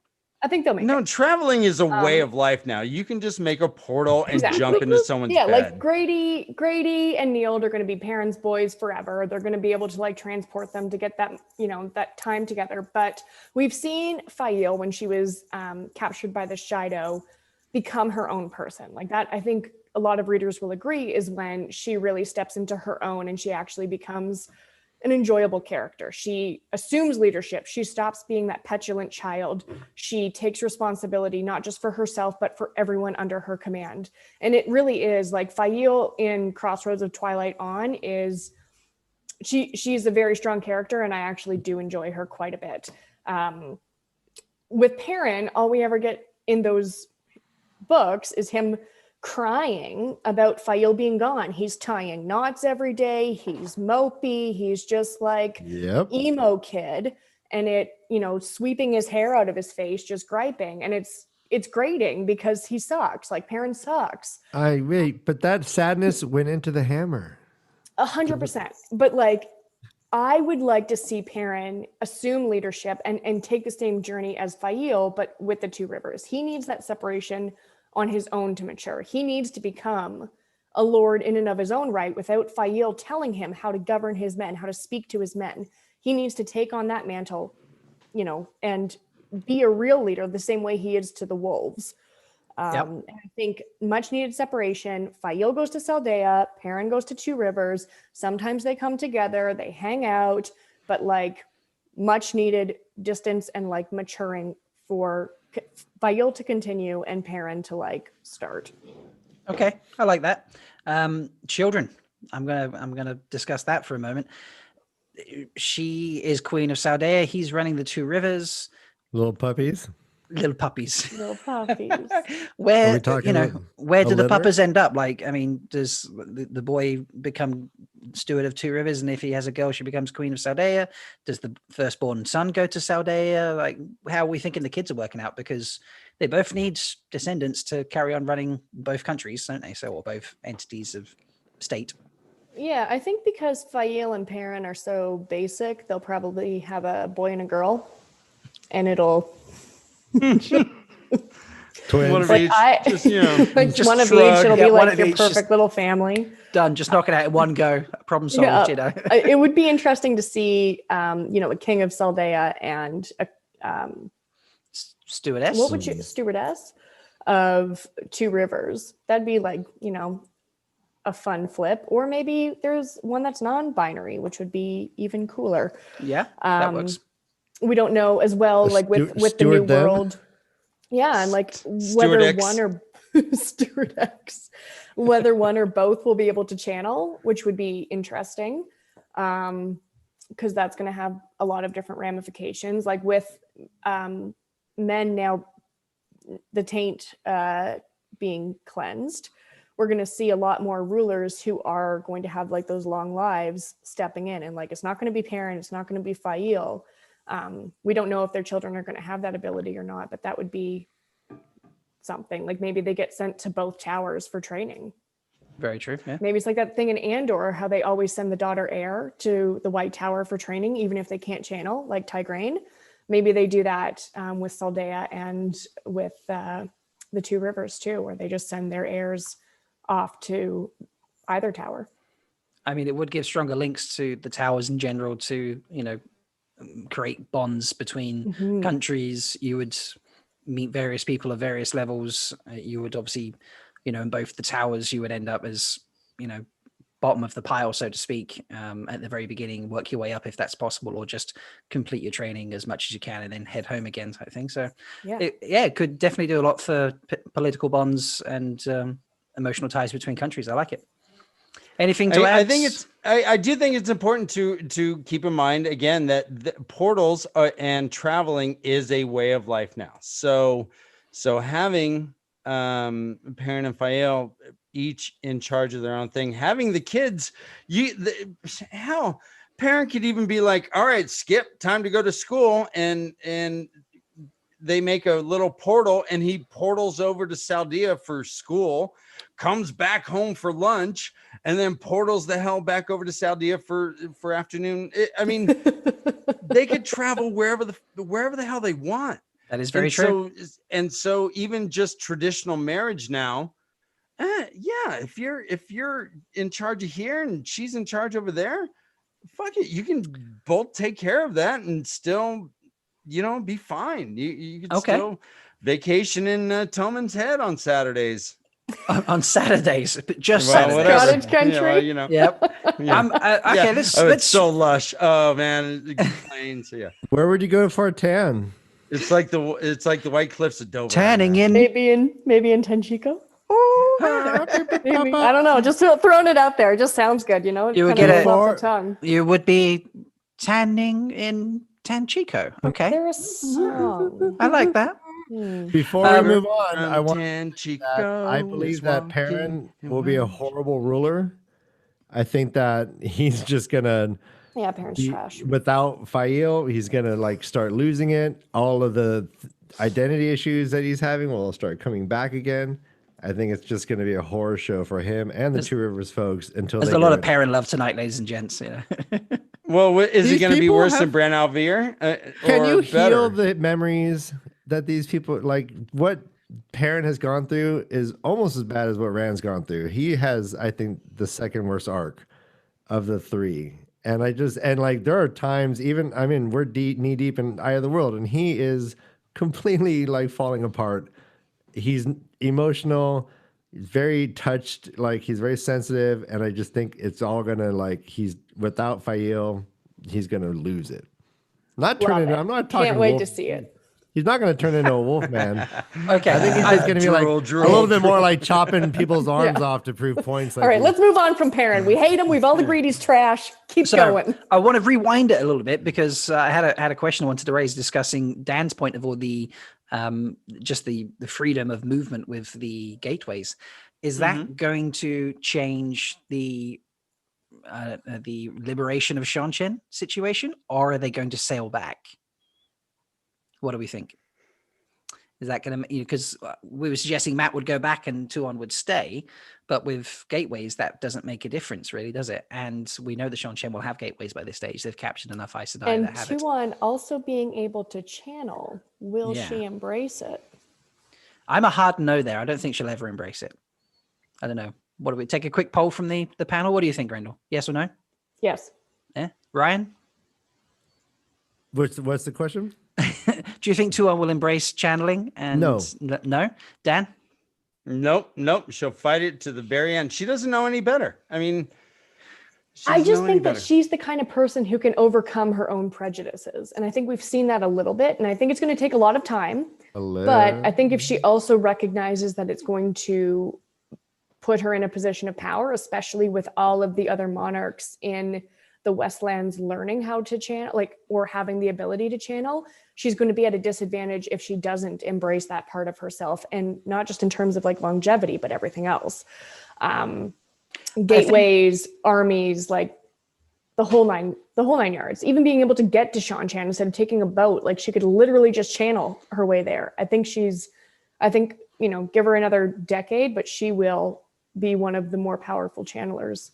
C: I think they'll make
D: No,
C: it.
D: traveling is a way of life now. You can just make a portal and jump into someone's bed.
C: Like Grady and Neil are going to be Perrin's boys forever. They're going to be able to like transport them to get that, that time together. But we've seen Fail, when she was captured by the Shido, become her own person. Like that, I think a lot of readers will agree, is when she really steps into her own and she actually becomes an enjoyable character. She assumes leadership. She stops being that petulant child. She takes responsibility, not just for herself, but for everyone under her command. And it really is like Fail in Crossroads of Twilight On she's a very strong character, and I actually do enjoy her quite a bit. With Perrin, all we ever get in those books is him crying about Fail being gone. He's tying knots every day. He's mopey. He's just like emo kid, and sweeping his hair out of his face, just griping. And it's grating because he sucks. Like Perrin sucks.
A: But that sadness went into the hammer.
C: 100%. But like, I would like to see Perrin assume leadership and take the same journey as Fail, but with the Two Rivers. He needs that separation on his own to mature. He needs to become a lord in and of his own right, without Fail telling him how to govern his men, how to speak to his men. He needs to take on that mantle, and be a real leader the same way he is to the wolves. And I think much needed separation. Fail goes to Saldea, Perrin goes to Two Rivers. Sometimes they come together, they hang out, but like much needed distance and like maturing for Fail to continue and Perrin to like start.
B: Okay, I like that. Children, I'm gonna discuss that for a moment. She is Queen of Saldea. He's running the Two Rivers.
A: Little puppies.
B: Little puppies.
A: Where
B: where do the puppers end up? Like, I mean, does the boy become steward of Two Rivers, and if he has a girl, she becomes Queen of Saldea? Does the firstborn son go to Saldea? Like, how are we thinking the kids are working out? Because they both need descendants to carry on running both countries, don't they? Or both entities of state.
C: Yeah, I think because Fael and Perrin are so basic, they'll probably have a boy and a girl, and it'll
A: twins.
D: One of
C: like
D: each,
C: like
B: just
C: one of
B: shrug.
C: each. It'll
B: Yeah,
C: be
B: one
C: like
B: of
C: your
B: each,
C: perfect
B: just
C: little family.
B: Done. Just knock it out in one go. Problem solved.
C: It would be interesting to see, a king of Saldea and a
B: stewardess.
C: What would you stewardess of Two Rivers? That'd be like a fun flip. Or maybe there's one that's non-binary, which would be even cooler.
B: Yeah, that works.
C: We don't know as well, like with the new world. Yeah, and like whether
D: Steward
C: one or Steward X, whether one or both will be able to channel, which would be interesting, because that's going to have a lot of different ramifications. Like with men now, the taint being cleansed, we're going to see a lot more rulers who are going to have like those long lives stepping in, and like it's not going to be Perrin, it's not going to be Fail. We don't know if their children are going to have that ability or not, but that would be something. Like maybe they get sent to both towers for training.
B: Very true. Yeah.
C: Maybe it's like that thing in Andor, how they always send the daughter heir to the White Tower for training, even if they can't channel, like Tigraine. Maybe they do that with Saldea and with the Two Rivers too, where they just send their heirs off to either tower.
B: I mean, it would give stronger links to the towers in general to, create bonds between countries. You would meet various people of various levels. You would obviously, in both the towers, you would end up as, bottom of the pile, so to speak, at the very beginning, work your way up if that's possible, or just complete your training as much as you can and then head home again type thing. So it could definitely do a lot for political bonds and emotional ties between countries. I like it. Anything to add?
D: I do think it's important to keep in mind again that the portals and traveling is a way of life now. So having Perrin and Fael each in charge of their own thing, having the kids, hell, Perrin could even be like, all right, Skip, time to go to school, and they make a little portal and he portals over to Saldea for school, comes back home for lunch, and then portals the hell back over to Saldea for afternoon. I mean, they could travel wherever the hell they want.
B: That is very true.
D: So even just traditional marriage now, if you're in charge of here and she's in charge over there, fuck it, you can both take care of that and still, be fine. You can still vacation in Toman's Head on Saturdays.
B: On Saturdays, but just Saturdays.
C: Cottage country.
B: Yep. Okay. Let's.
D: It's so lush. Oh man, plain. So yeah.
A: Where would you go for a tan?
D: It's like the White Cliffs of Dover.
B: Tanning in
C: maybe in Tenchico. Maybe. I don't know. Just throwing it out there. It just sounds good.
B: You would get off the tongue. You would be tanning in Tanchico. Okay.
C: There's a song.
B: I like that.
A: Before we move on, I believe that Perrin will be a horrible ruler. I think that he's just gonna
C: Perrin's trash.
A: Without Fael, he's gonna start losing it. All of the identity issues that he's having will start coming back again. I think it's just going to be a horror show for him and the Two Rivers folks until
B: there's a lot of Perrin love tonight, ladies and gents.
D: Well, is it going to be worse than Bran Alvear?
A: Can you heal the memories that these people what Perrin has gone through is almost as bad as what Rand's gone through. He has, I think, the second worst arc of the three. And there are times we're knee deep in Eye of the World and he is completely falling apart. He's emotional, he's very touched, he's very sensitive, and I just think it's all gonna he's without Fael, he's gonna lose it. I'm not talking.
C: Can't wait to see it.
A: He's not gonna turn into a wolf man.
B: Okay.
A: I think he's just gonna be a little bit more chopping people's arms off to prove points.
C: All right, let's move on from Perrin. We hate him. We've all agreed he's trash. Keep going.
B: I want to rewind it a little bit because I had a question I wanted to raise discussing Dan's point of all the just the freedom of movement with the gateways. Is that going to change the liberation of Seanchan situation, or are they going to sail back? What do we think? Is that going to, because we were suggesting Matt would go back and Tuon would stay, but with gateways, that doesn't make a difference really, does it? And we know the Seanchan will have gateways by this stage. They've captured enough Aes Sedai
C: and
B: that have it.
C: Tuon also being able to channel, will she embrace it?
B: I'm a hard no there. I don't think she'll ever embrace it. I don't know. What do we take a quick poll from the panel? What do you think, Grendel? Yes or no?
C: Yes.
B: Yeah. Ryan?
A: What's the question?
B: Do you think Tuon will embrace channeling? And
A: no.
B: Dan?
D: Nope. She'll fight it to the very end. She doesn't know any better. I mean,
C: I just think that she's the kind of person who can overcome her own prejudices. And I think we've seen that a little bit. And I think it's going to take a lot of time. But I think if she also recognizes that it's going to put her in a position of power, especially with all of the other monarchs in the Westlands learning how to channel, like, or having the ability to channel, she's going to be at a disadvantage if she doesn't embrace that part of herself, and not just in terms of like longevity, but everything else. Gateways, armies, like the whole nine yards. Even being able to get to Shan-Chan instead of taking a boat, like she could literally just channel her way there. I think, you know, give her another decade, but she will be one of the more powerful channelers.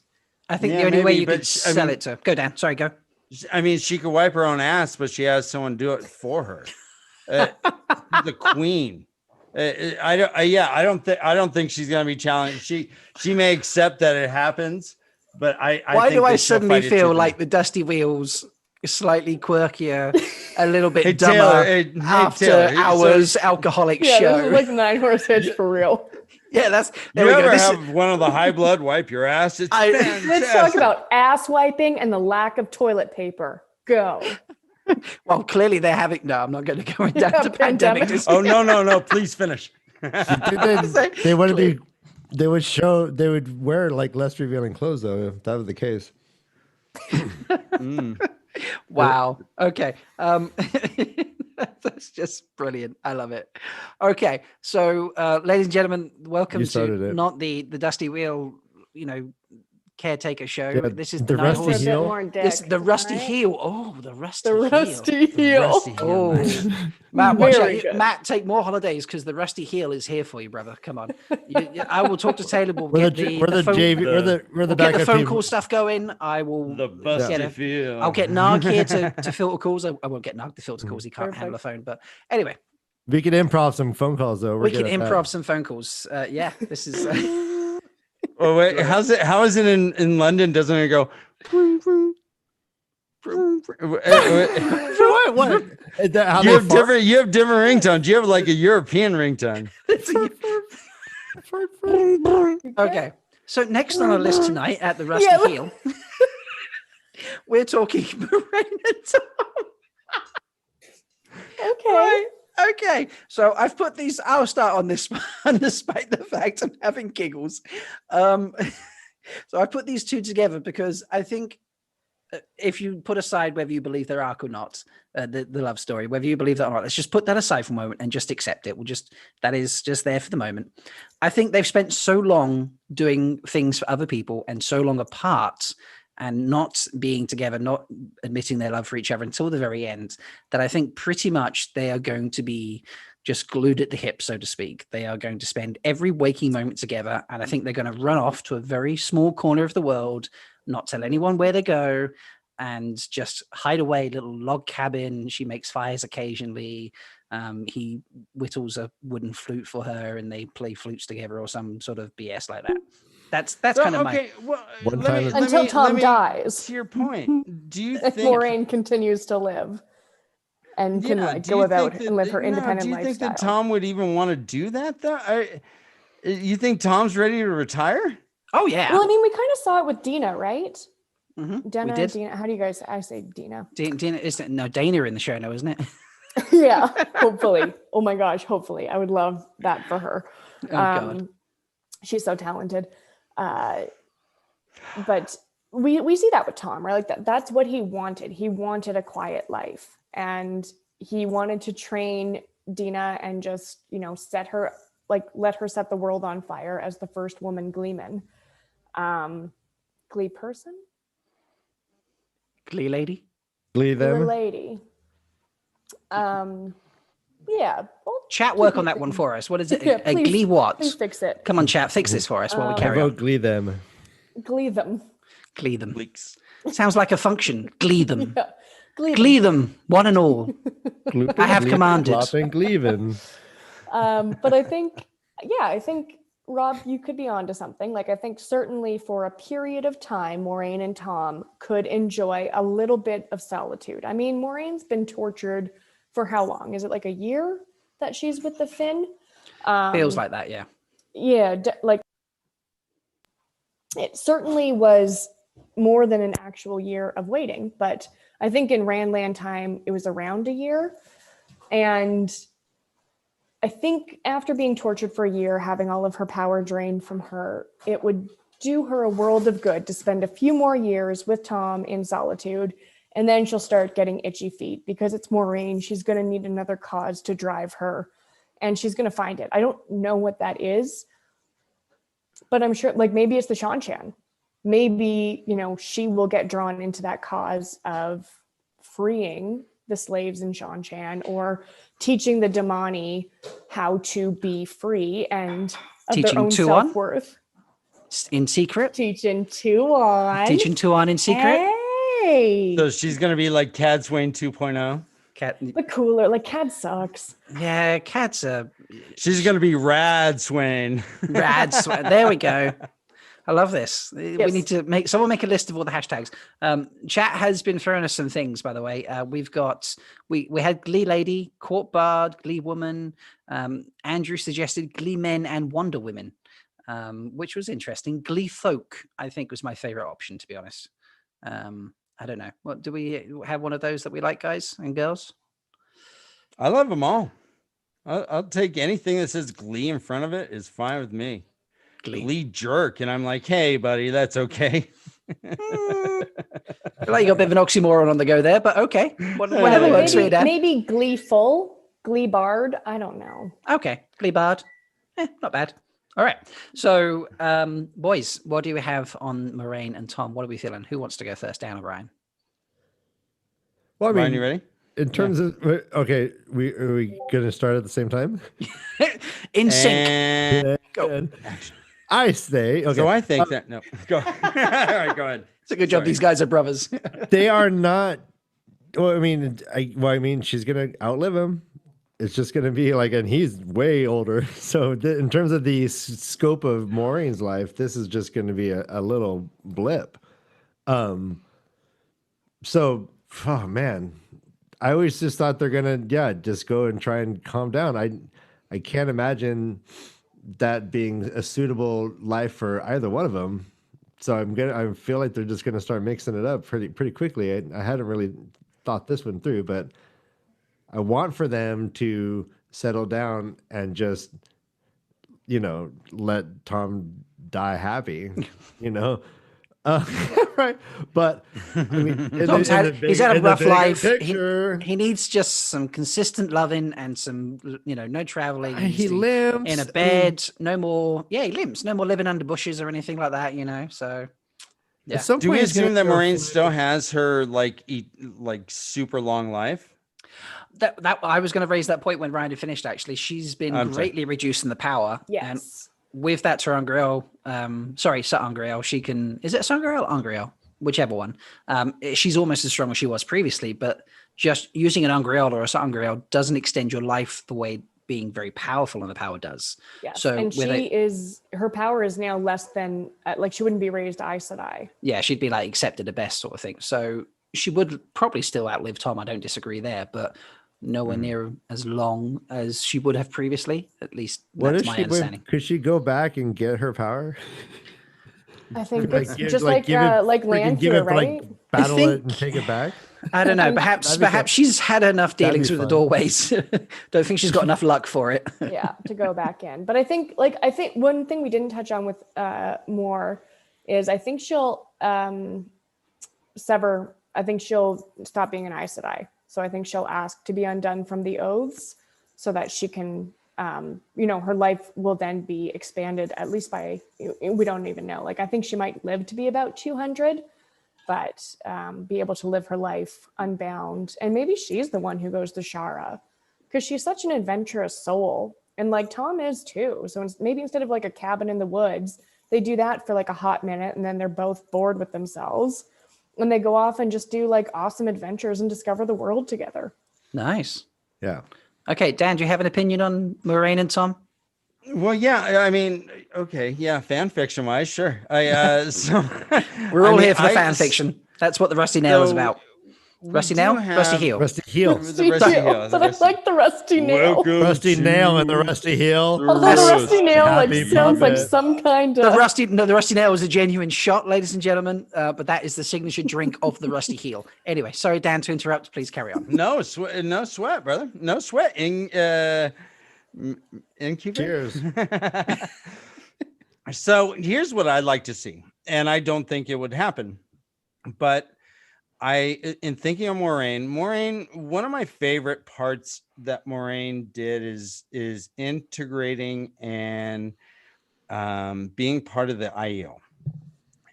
B: I think the only way you could sell it to go down. Sorry, go.
D: I mean, she could wipe her own ass, but she has someone do it for her. The queen. I don't think she's gonna be challenged. She may accept that it happens, but
B: why do I suddenly feel like the Dusty Wheels is slightly quirkier, a little bit dumber after hours alcoholic show?
C: This is like 9-horse hitch for real.
B: Yeah, that's.
D: You ever have one of the high blood wipe your ass?
C: Let's talk about ass wiping and the lack of toilet paper. Go.
B: Well, clearly they're having. No, I'm not going to go down to pandemic.
D: Oh no! Please finish.
A: They would be. They would wear like less revealing clothes though, if that was the case.
B: Wow. Okay. That's just brilliant. I love it. Okay. So, ladies and gentlemen, welcome to not the Dusty Wheel, you know, caretaker show.
A: Yeah,
B: this is
A: the Rusty Heel.
B: The Rusty Heel. Oh, the Rusty
C: Heel.
B: Oh, Matt, watch out. Matt, take more holidays because the Rusty Heel is here for you, brother. Come on. I will talk to Taylor. We'll get the phone call stuff going. I will.
D: The Busty Feel.
B: I'll get Narg here to filter calls. I won't get Narg to filter calls. He can't handle a phone. But anyway.
A: We can improv some phone calls though.
B: We can improv some phone calls. Yeah, this is.
D: Oh wait, how is it in London? Doesn't it go?
A: What?
D: You have different ringtones. You have like a European ringtone.
B: Okay, so next on our list tonight at the Rusty Heel, we're talking Moraine and Tom.
C: Okay.
B: Right. Okay, so I've put these. I'll start on this one, despite the fact I'm having giggles. So I put these two together because I think if you put aside whether you believe their arc or not, the love story, whether you believe that or not, let's just put that aside for a moment and just accept it. That is just there for the moment. I think they've spent so long doing things for other people and so long apart and not being together, not admitting their love for each other until the very end, that I think pretty much they are going to be just glued at the hip, so to speak. They are going to spend every waking moment together, and I think they're going to run off to a very small corner of the world, not tell anyone where they go, and just hide away, little log cabin. She makes fires occasionally. He whittles a wooden flute for her, and they play flutes together or some sort of BS like that. That's kind of my.
D: Well,
C: until Tom dies.
D: To your point, do you think
C: Moraine continues to live and can go about and live her independent lifestyle?
D: Do you think that Tom would even want to do that though? You think Tom's ready to retire?
B: Oh yeah.
C: Well, I mean, we kind of saw it with Dina, right?
B: Mm-hmm.
C: Dina. How do you guys? I say Dina.
B: Dina isn't Dana in the show now, isn't it?
C: Yeah. Hopefully. Oh my gosh. Hopefully, I would love that for her.
B: Oh God.
C: She's so talented. But we see that with Tom, right? Like that's what he wanted. He wanted a quiet life, and he wanted to train Dina and just, you know, let her set the world on fire as the first woman gleeman. Glee person?
B: Glee lady?
A: Glee them?
C: Glee lady. Yeah. Well,
B: chat, work on that one for us. What is it?
C: Yeah,
B: a Glee what?
C: Please fix it.
B: Come on, chat, fix this for us while we carry on.
A: Glee them.
C: Glee them.
B: Glee them. Sounds like a function. Glee them.
C: Yeah.
B: Glee them, one and all. I have commanded.
C: But I think, Rob, you could be onto something. Like, I think certainly for a period of time, Moraine and Tom could enjoy a little bit of solitude. I mean, Moraine's been tortured for how long? Is it like a year that she's with the Finn?
B: Feels like that, yeah.
C: Yeah, like it certainly was more than an actual year of waiting, but I think in Randland time, it was around a year. And I think after being tortured for a year, having all of her power drained from her, it would do her a world of good to spend a few more years with Tom in solitude. And then she'll start getting itchy feet because it's Maureen. She's going to need another cause to drive her, and she's going to find it. I don't know what that is, but I'm sure, like, maybe it's the Shan-Chan. Maybe, you know, she will get drawn into that cause of freeing the slaves in Shan-Chan, or teaching the Damani how to be free and of
B: Teaching
C: their own
B: Tuon?
C: self-worth.
B: In secret?
C: Teaching Tuon.
B: Teaching Tuon in secret?
C: Hey.
D: So she's gonna be like Cad Swain 2.0.
B: Cat.
C: But cooler. Like, Cad sucks.
B: Yeah, Cat's a
D: She's gonna be Rad Swain.
B: rad. There we go. I love this. We
C: Yes.
B: need to make a list of all the hashtags. Chat has been throwing us some things, by the way. We've got we had Glee Lady, Court Bard, Glee Woman. Andrew suggested Glee Men and Wonder Women, which was interesting. Glee Folk, I think, was my favorite option, to be honest. I don't know. What do we have? One of those that we like, guys and girls?
D: I love them all. I'll take anything that says Glee in front of it is fine with me. Glee jerk, and I'm like, hey, buddy, that's okay.
B: I feel like you got a bit of an oxymoron on the go there, but okay. Whatever
C: But
B: works for you, Dan.
C: maybe Gleeful, Glee Bard. I don't know.
B: Okay, Glee Bard. Not bad. All right. So, boys, what do we have on Moraine and Tom? What are we feeling? Who wants to go first, Dan or Brian?
A: Well, I mean,
D: Ryan, you ready?
A: in terms of okay, are we gonna start at the same time?
B: In sync.
D: And
B: Go.
A: I say okay.
D: so I think that no. Go. All right, go ahead.
B: It's a good job.
D: Sorry.
B: These guys are brothers.
A: They are not. Well, I mean, she's gonna outlive him. It's just gonna be like, and he's way older. So in terms of the scope of Maureen's life, this is just gonna be a little blip. So, oh man, I always just thought they're gonna, just go and try and calm down. I can't imagine that being a suitable life for either one of them. So I feel like they're just gonna start mixing it up pretty quickly. I hadn't really thought this one through, but I want for them to settle down and just, let Tom die happy, right? But I mean,
B: He's had a rough life.
A: Picture,
B: He needs just some consistent loving and some, no traveling.
A: he limps
B: in a bed. No more. Yeah, he limps. No more living under bushes or anything like that. So. Yeah.
A: At some
D: Do we
A: point he's gonna
D: assume that
A: go
D: Maureen
A: for-
D: still has her like super long life?
B: That I was going to raise that point when Ryan had finished. Actually, she's been greatly reducing the power.
C: Yes.
B: And with that Sangreal, Sangreal, she can. Is it Sangreal? Angreal, whichever one. She's almost as strong as she was previously, but just using an Angreal or a Sangreal doesn't extend your life the way being very powerful and the power does.
C: Yes.
B: So
C: and her power is now less than she wouldn't be raised Aes Sedai.
B: Yeah, she'd be like accepted at best sort of thing. So she would probably still outlive Tom. I don't disagree there, but nowhere near as long as she would have previously. At least that's my understanding.
A: Could she go back and get her power?
C: I think
A: Like,
C: it's
A: give-
C: just
A: like, give it-
C: like
A: freaking give
C: Lanfear,
A: it,
C: right?
A: like, battle
B: think-
A: it and take it back.
B: I don't know. Perhaps she's had enough
A: That'd
B: dealings
A: be
B: with the
A: fun.
B: doorways. Don't think she's got enough luck for it.
C: Yeah, to go back in. But I think one thing we didn't touch on with Moore is I think she'll sever. I think she'll stop being an Aes Sedai. So I think she'll ask to be undone from the oaths so that she can, her life will then be expanded at least by, we don't even know. Like, I think she might live to be about 200, but be able to live her life unbound. And maybe she's the one who goes to Shara because she's such an adventurous soul. And like Tom is too. So maybe instead of like a cabin in the woods, they do that for like a hot minute and then they're both bored with themselves. And they go off and just do like awesome adventures and discover the world together.
B: Nice.
A: Yeah.
B: Okay, Dan, do you have an opinion on Moraine and Tom?
D: Well, yeah. I mean, okay, yeah. Fan fiction wise, sure. So
B: We're all here for the fan fiction. That's what the Rusty Nail is about. Rusty Nail? Rusty Heel.
A: Rusty heel.
D: The Rusty Heel.
C: But I like the Rusty Nail.
A: Rusty nail and the rusty heel.
C: Although the Rusty Nail
A: Happy
C: sounds like
A: puppet.
C: some kind
B: The
C: of
B: Rusty Nail was a genuine shot, ladies and gentlemen, but that is the signature drink of the Rusty Heel. Anyway, sorry, Dan, to interrupt. Please carry on.
D: No sweat, brother. No sweat. Innkeeper.
A: Cheers.
D: So here's what I'd like to see, and I don't think it would happen, but in thinking of Moraine, one of my favorite parts that Moraine did is integrating and being part of the IEO.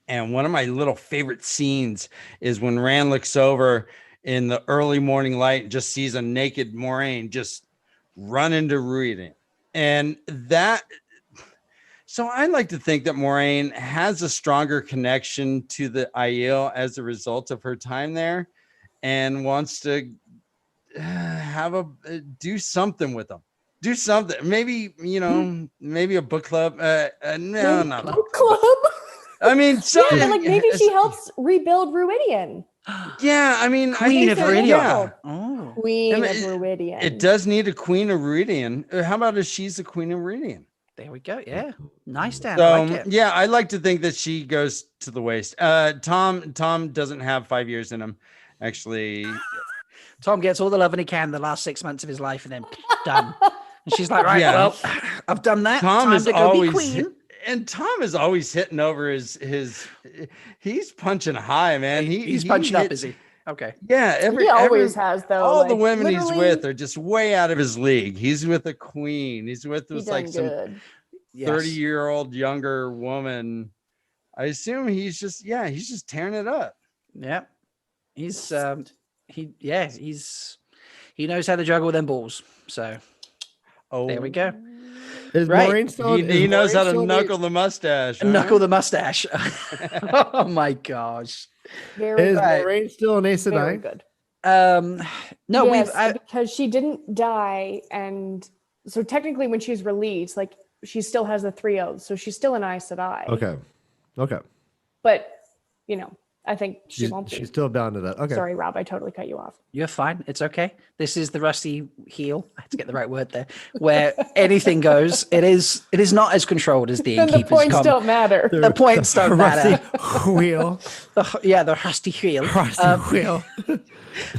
D: And one of my little favorite scenes is when Rand looks over in the early morning light and just sees a naked Moraine just run into Ruiden. And that, so I like to think that Moraine has a stronger connection to the IEL as a result of her time there and wants to do something with them. Do something. Maybe, maybe a book club. No,
C: Maybe
D: not a
C: book club.
D: I mean, so,
C: Yeah, but like maybe she helps rebuild Ruidian.
D: Yeah, I mean,
B: Queen of Viridian.
D: Yeah.
B: Oh,
C: Queen of Ruidian.
D: It does need a Queen of Viridian. How about if she's the Queen of Viridian?
B: there we go. Yeah, nice, Dan.
D: So,
B: I like it.
D: yeah, I like to think that she goes to the waist. Tom doesn't have 5 years in him. Actually,
B: Tom gets all the love he can the last 6 months of his life, and then done. And she's like, right, well, I've done that.
D: Tom
B: Time
D: is
B: to go
D: always
B: be queen.
D: And Tom is always hitting over his he's punching high, man.
B: He's punching up, is he? Okay.
D: Yeah,
C: he always has, though.
D: All
C: like,
D: the women he's with are just way out of his league. He's with a queen. He's with this like some 30-year-old younger woman. I assume he's just tearing it up.
B: Yeah. He's he knows how to juggle them balls. So there we go.
A: Is
B: Right.
A: Maureen still?
D: He knows how to knuckle the mustache. Huh?
B: Knuckle the mustache. Oh my gosh.
C: Very
A: Is
C: good.
A: Maureen still an Aes
C: Very
A: Sedai?
C: good.
B: No,
C: yes, because she didn't die, and so technically when she's released, like she still has the 3 oaths, so she's still an Aes Sedai.
A: Okay.
C: But I think she won't be.
A: She's still bound to that. Okay.
C: Sorry, Rob, I totally cut you off.
B: You're fine. It's okay. This is the rusty heel. I had to get the right word there. Where anything goes. It is not as controlled as the
C: Then the
B: innkeepers.
C: points don't matter.
B: The points don't matter.
A: Wheel.
B: The rusty wheel.
A: Wheel.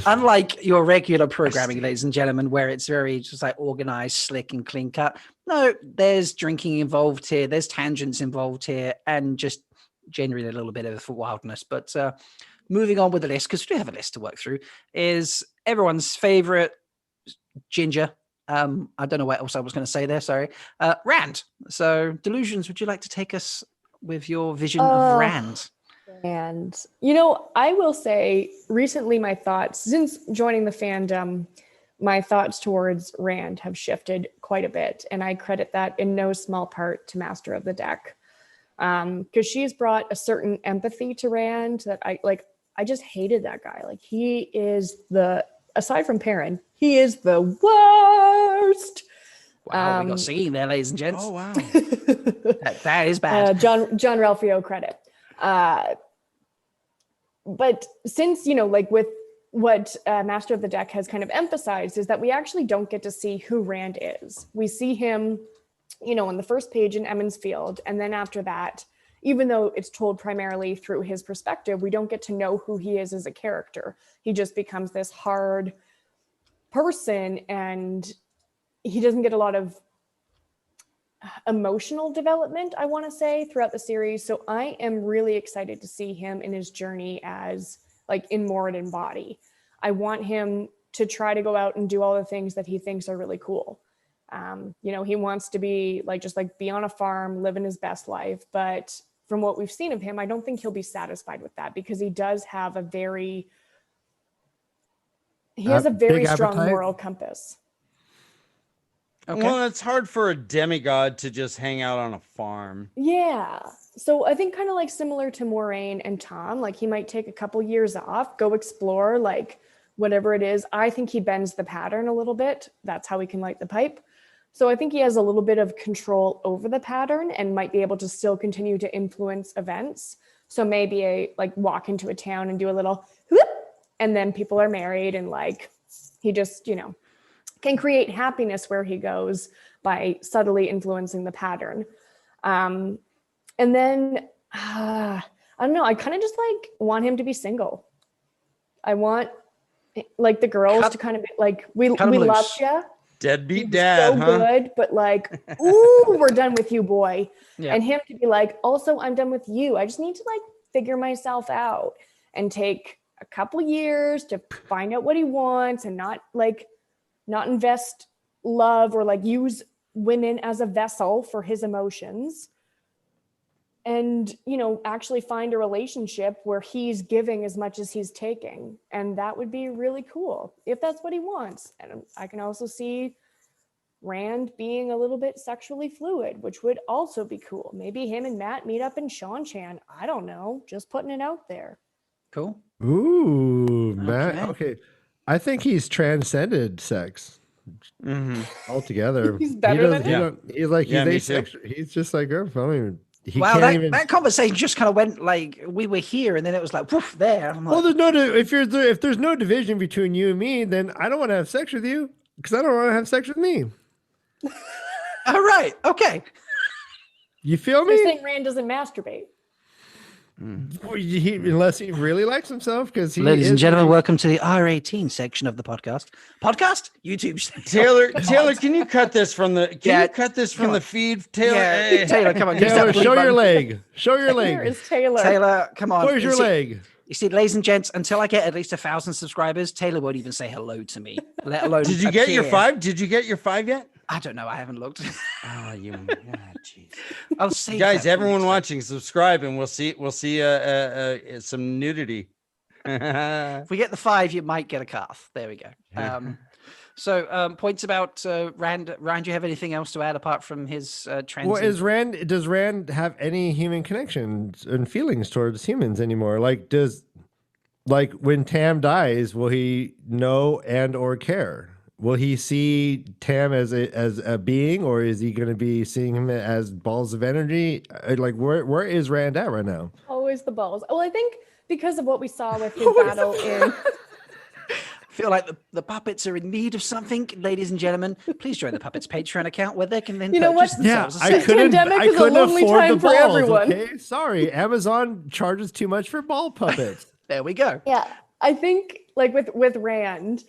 B: Unlike your regular programming, ladies and gentlemen, where it's very just like organized, slick, and clean cut. No, there's drinking involved here. There's tangents involved here, and just generally a little bit of wildness. But moving on with the list, because we do have a list to work through, is everyone's favorite ginger. I don't know what else I was going to say there. Sorry. Rand. So Delusions, would you like to take us with your vision of Rand?
C: And, I will say recently my thoughts, since joining the fandom, my thoughts towards Rand have shifted quite a bit. And I credit that in no small part to Master of the Deck. Because she's brought a certain empathy to Rand that I just hated that guy. Like he is aside from Perrin, he is the worst.
B: Wow, we got singing there, ladies and gents.
D: Oh wow.
B: that is bad.
C: John Ralphio credit. But since, with what Master of the Deck has kind of emphasized is that we actually don't get to see who Rand is. We see him, on the first page in Emmons Field. And then after that, even though it's told primarily through his perspective, we don't get to know who he is as a character. He just becomes this hard person, and he doesn't get a lot of emotional development, I want to say, throughout the series. So I am really excited to see him in his journey as in Moradin body. I want him to try to go out and do all the things that he thinks are really cool. He wants to be be on a farm, living his best life. But from what we've seen of him, I don't think he'll be satisfied with that, because he does have a very strong moral compass.
B: Okay.
D: Well, it's hard for a demigod to just hang out on a farm.
C: Yeah. So I think kind of similar to Moraine and Tom, he might take a couple years off, go explore, whatever it is. I think he bends the pattern a little bit. That's how he can light the pipe. So I think he has a little bit of control over the pattern and might be able to still continue to influence events. So maybe walk into a town and do a little whoop, and then people are married, and he just, can create happiness where he goes by subtly influencing the pattern. And then, I don't know, I kind of just want him to be single. I want the girls to kind of be we love you.
D: Deadbeat
C: He's
D: dad,
C: so
D: huh?
C: good, but like, ooh, we're done with you, boy.
B: Yeah.
C: And him to be like, also, I'm done with you. I just need to like figure myself out and take a couple years to find out what he wants and not invest love or like use women as a vessel for his emotions. And, actually find a relationship where he's giving as much as he's taking. And that would be really cool if that's what he wants. And I can also see Rand being a little bit sexually fluid, which would also be cool. Maybe him and Matt meet up in Shan. I don't know. Just putting it out there.
B: Cool.
A: Ooh, Matt.
B: Okay.
A: Okay. I think he's transcended sex altogether.
C: He's better than him.
A: He's like,
D: Yeah, me
A: he's
D: too.
A: asexual. He's just like, oh, I don't even, he
B: Wow,
A: can't even.
B: that conversation just kind of went like we were here, and then it was like woof there. I'm
A: Well,
B: like,
A: if there's no division between you and me, then I don't want to have sex with you because I don't want to have sex with me.
B: all right, okay.
A: You feel
C: You're
A: me?
C: saying Rand doesn't masturbate.
A: Well, unless he really likes himself, because he
B: Ladies and
A: is-
B: gentlemen, welcome to the R18 section of the podcast. YouTube.
D: Taylor, can you cut this from the feed? Taylor,
B: Yeah,
D: hey.
B: Taylor, come on. use
A: Taylor,
B: that blue
A: show your
B: button.
A: leg. Show your
C: Here
A: leg.
C: is Taylor.
B: Taylor, come on.
A: Where's your leg?
B: You see, ladies and gents, until I get at least 1,000 subscribers, Taylor won't even say hello to me, let alone.
D: Did you get your
B: appear.
D: 5? Did you get your 5 yet?
B: I don't know. I haven't looked.
D: Oh, jeez.
B: I'll see.
D: Guys, everyone watching, subscribe, and we'll see some nudity.
B: If we get the 5, you might get a calf. There we go. So points about Rand. Rand, do you have anything else to add apart from his trans?
A: Well, does Rand have any human connections and feelings towards humans anymore? Like when Tam dies, will he know and or care? Will he see Tam as a being, or is he going to be seeing him as balls of energy? Like where is Rand at right now?
C: Always the balls. Well, I think because of what we saw with his battle in.
B: I feel like the puppets are in need of something, ladies and gentlemen. Please join the puppets Patreon account where they can then
C: You know
B: purchase
C: what?
B: themselves a
A: I
B: set.
A: couldn't
C: Pandemic is a lonely
A: afford
C: time
A: the
C: for
A: balls.
C: everyone.
A: Okay, sorry, Amazon charges too much for ball puppets.
B: There we go.
C: Yeah, I think like with Rand,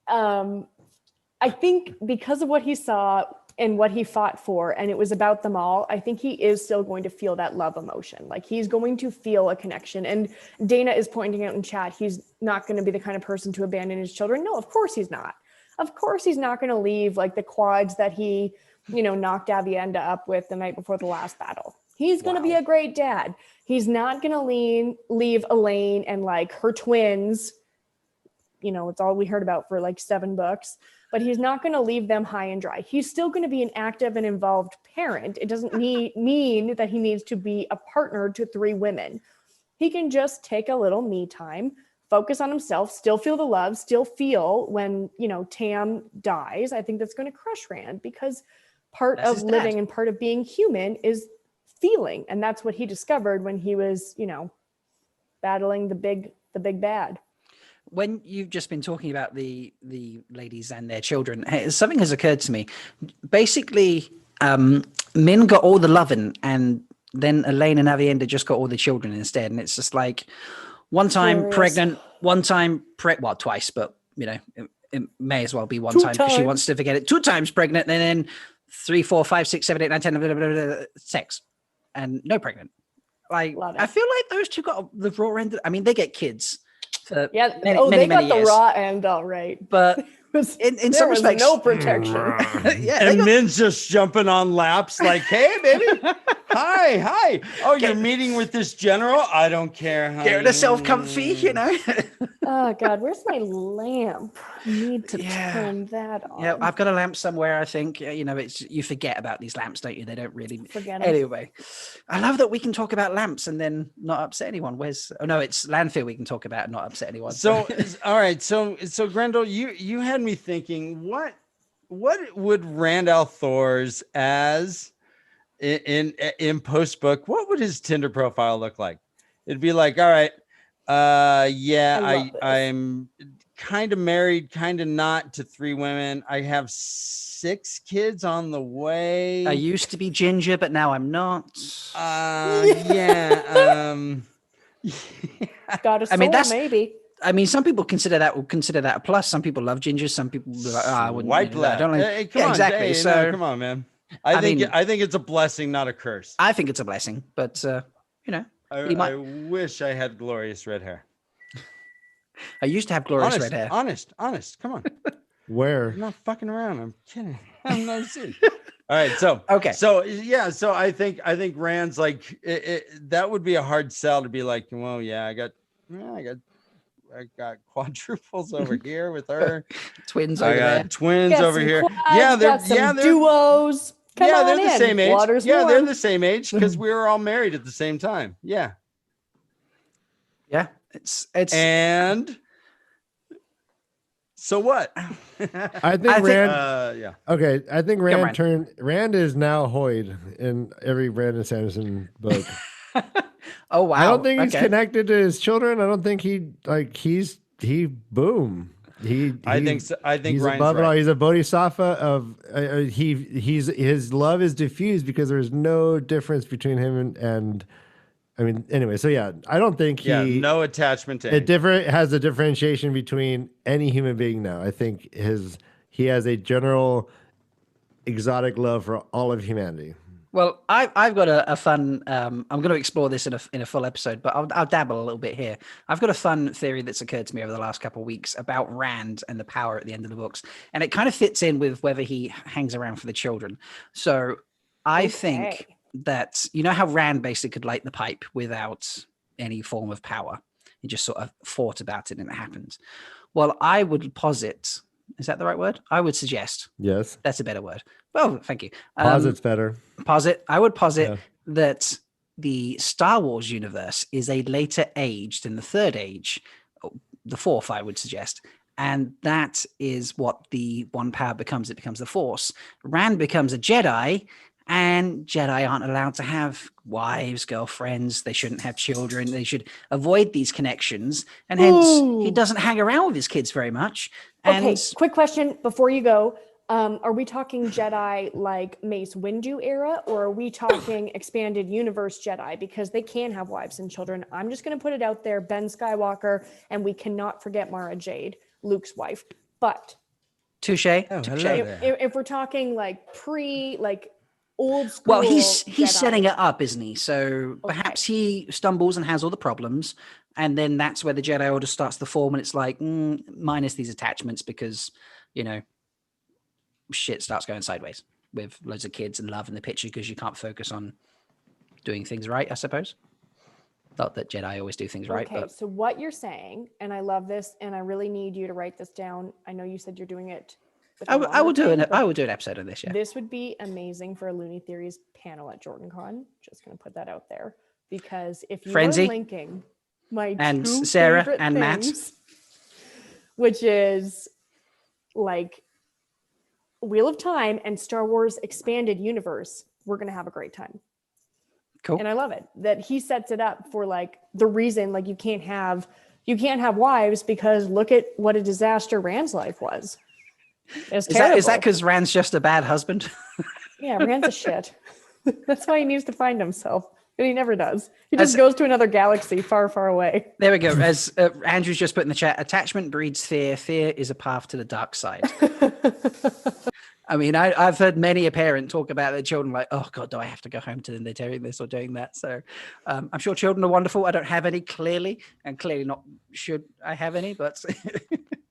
C: I think because of what he saw and what he fought for, and it was about them all, I think he is still going to feel that love emotion. Like he's going to feel a connection. And Dana is pointing out in chat, he's not going to be the kind of person to abandon his children. No, of course he's not. Of course he's not going to leave like the quads that he, knocked Avienda up with the night before the last battle. He's going to be a great dad. He's not going to leave Elaine and like her twins. It's all we heard about for like 7 books, but he's not going to leave them high and dry. He's still going to be an active and involved parent. It doesn't mean that he needs to be a partner to 3 women. He can just take a little me time, focus on himself, still feel the love, still feel when, Tam dies. I think that's going to crush Rand because part
B: That's
C: of
B: his
C: living
B: dad.
C: and part of being human is feeling. And that's what he discovered when he was, battling the big bad.
B: When you've just been talking about the ladies and their children, something has occurred to me. Basically, Min got all the loving, and then Elaine and Avienda just got all the children instead. And it's just like one time
C: Glorious.
B: pregnant, one time well, twice, but it may as well be one time because she wants to forget it. 2 times pregnant, and then 3, 4, 5, 6, 7, 8, 9, 10, blah, blah, blah, blah, sex, and no pregnant. Like
C: Love it.
B: I feel like those two got the raw end. I mean, they get kids. For
C: Yeah.
B: many,
C: they
B: many
C: got the
B: years.
C: raw end all right.
B: But in
C: There
B: some
C: was
B: respects,
C: no protection.
B: yeah, they
D: And
B: got-
D: Min's just jumping on laps like, hey, baby. Hi. Oh, you're meeting with this general? I don't care. Honey.
B: getting herself comfy,
C: Oh God, where's my lamp? I need to
B: Yeah.
C: turn that on.
B: Yeah, I've got a lamp somewhere. I think it's you forget about these lamps, don't you? They don't really.
C: Forget 'em.
B: Anyway, I love that we can talk about lamps and then not upset anyone. No, it's landfill we can talk about and not upset anyone.
D: So all right, so Grendel, you had me thinking, what would Rand al'Thor's as in post book, what would his Tinder profile look like? It'd be like, all right,
C: I love this.
D: I'm kind of married, kind of not, to 3 women. I have 6 kids on the way.
B: I used to be ginger, but now I'm not.
D: Yeah.
C: Got a soul,
B: I mean, that's-
C: maybe.
B: I mean, some people would consider that a plus. Some people love gingers. Some people be like, I wouldn't.
D: Wipe
B: I don't like.
D: Hey, come
B: Yeah,
D: on,
B: exactly.
D: hey,
B: So
D: no, come on, man. I think it's a blessing, not a curse.
B: I think it's a blessing, but you know,
D: I wish I had glorious red hair.
B: I used to have glorious red hair.
D: Honest. Come on.
A: Where?
D: I'm not fucking around. I'm kidding. I'm not serious. All right. So
B: Okay.
D: So yeah. So I think Rand's like that would be a hard sell to be like, well, yeah, I got quadruples over here with her.
B: Twins
D: I
B: over
D: got
B: there.
D: twins
C: Got
D: over
C: some
D: here.
C: quads,
D: Yeah,
C: got some duos. Come
D: yeah,
C: on
D: they're the
C: in.
D: same age.
C: Water's
D: Yeah, they're
C: warm.
D: the same age because we were all married at the same time. Yeah.
B: Yeah, it's
D: And so what?
A: I think Rand.
D: Yeah.
A: Okay, I think
B: Rand.
A: Rand is now Hoyd in every Brandon Sanderson book.
B: oh wow.
A: I don't think he's
B: Okay.
A: connected to his children. I don't think boom.
D: I think so. I think
A: he's
D: Ryan's
A: above it all.
D: right.
A: He's a bodhisattva of his love is diffused because there's no difference between him and I mean anyway. So yeah, I don't think
D: no attachment to
A: has a differentiation between any human being now. I think he has a general exotic love for all of humanity.
B: Well, I've got a fun. I'm going to explore this in a full episode, but I'll dabble a little bit here. I've got a fun theory that's occurred to me over the last couple of weeks about Rand and the power at the end of the books, and it kind of fits in with whether he hangs around for the children. So I think that you know how Rand basically could light the pipe without any form of power. He just sort of thought about it and it happened. Well, I would posit. Is that the right word? I would suggest.
A: Yes,
B: that's a better word. Well, thank you.
A: Posit's better.
B: I would posit that the Star Wars universe is a later age than the third age, the fourth, I would suggest. And that is what the one power becomes. It becomes the Force. Rand becomes a Jedi, and Jedi aren't allowed to have wives, girlfriends. They shouldn't have children. They should avoid these connections. And hence, he doesn't hang around with his kids very much.
C: Okay,
B: And
C: quick question before you go. Are we talking Jedi like Mace Windu era, or are we talking expanded universe Jedi? Because they can have wives and children. I'm just going to put it out there, Ben Skywalker, and we cannot forget Mara Jade, Luke's wife. But
B: touche.
C: if we're talking like old school,
B: well, he's
C: Jedi,
B: setting it up, isn't he? So perhaps he stumbles and has all the problems, and then that's where the Jedi Order starts to form, and it's like minus these attachments because shit starts going sideways with loads of kids and love in the picture because you can't focus on doing things right, I suppose. Not that Jedi always do things right.
C: Okay,
B: but
C: so what you're saying, and I love this, and I really need you to write this down. I know you said you're doing it.
B: I will do an episode of this. Yeah,
C: this would be amazing for a Looney Theories panel at JordanCon. Just going to put that out there because if you are linking my
B: and
C: two
B: Sarah
C: favorite
B: and
C: things,
B: Matt,
C: which is like Wheel of Time and Star Wars Expanded Universe, we're going to have a great time.
B: Cool.
C: And I love it that he sets it up for like the reason like you can't have wives because look at what a disaster Rand's life was. Is
B: that because Rand's just a bad husband?
C: Yeah, Rand's a shit. That's why he needs to find himself. But he never does. He just goes to another galaxy far, far away.
B: There we go. As Andrew's just put in the chat, attachment breeds fear. Fear is a path to the dark side. I mean, I've heard many a parent talk about their children like, oh, God, do I have to go home to them? They're doing this or doing that. So I'm sure children are wonderful. I don't have any clearly, and clearly not should I have any, but...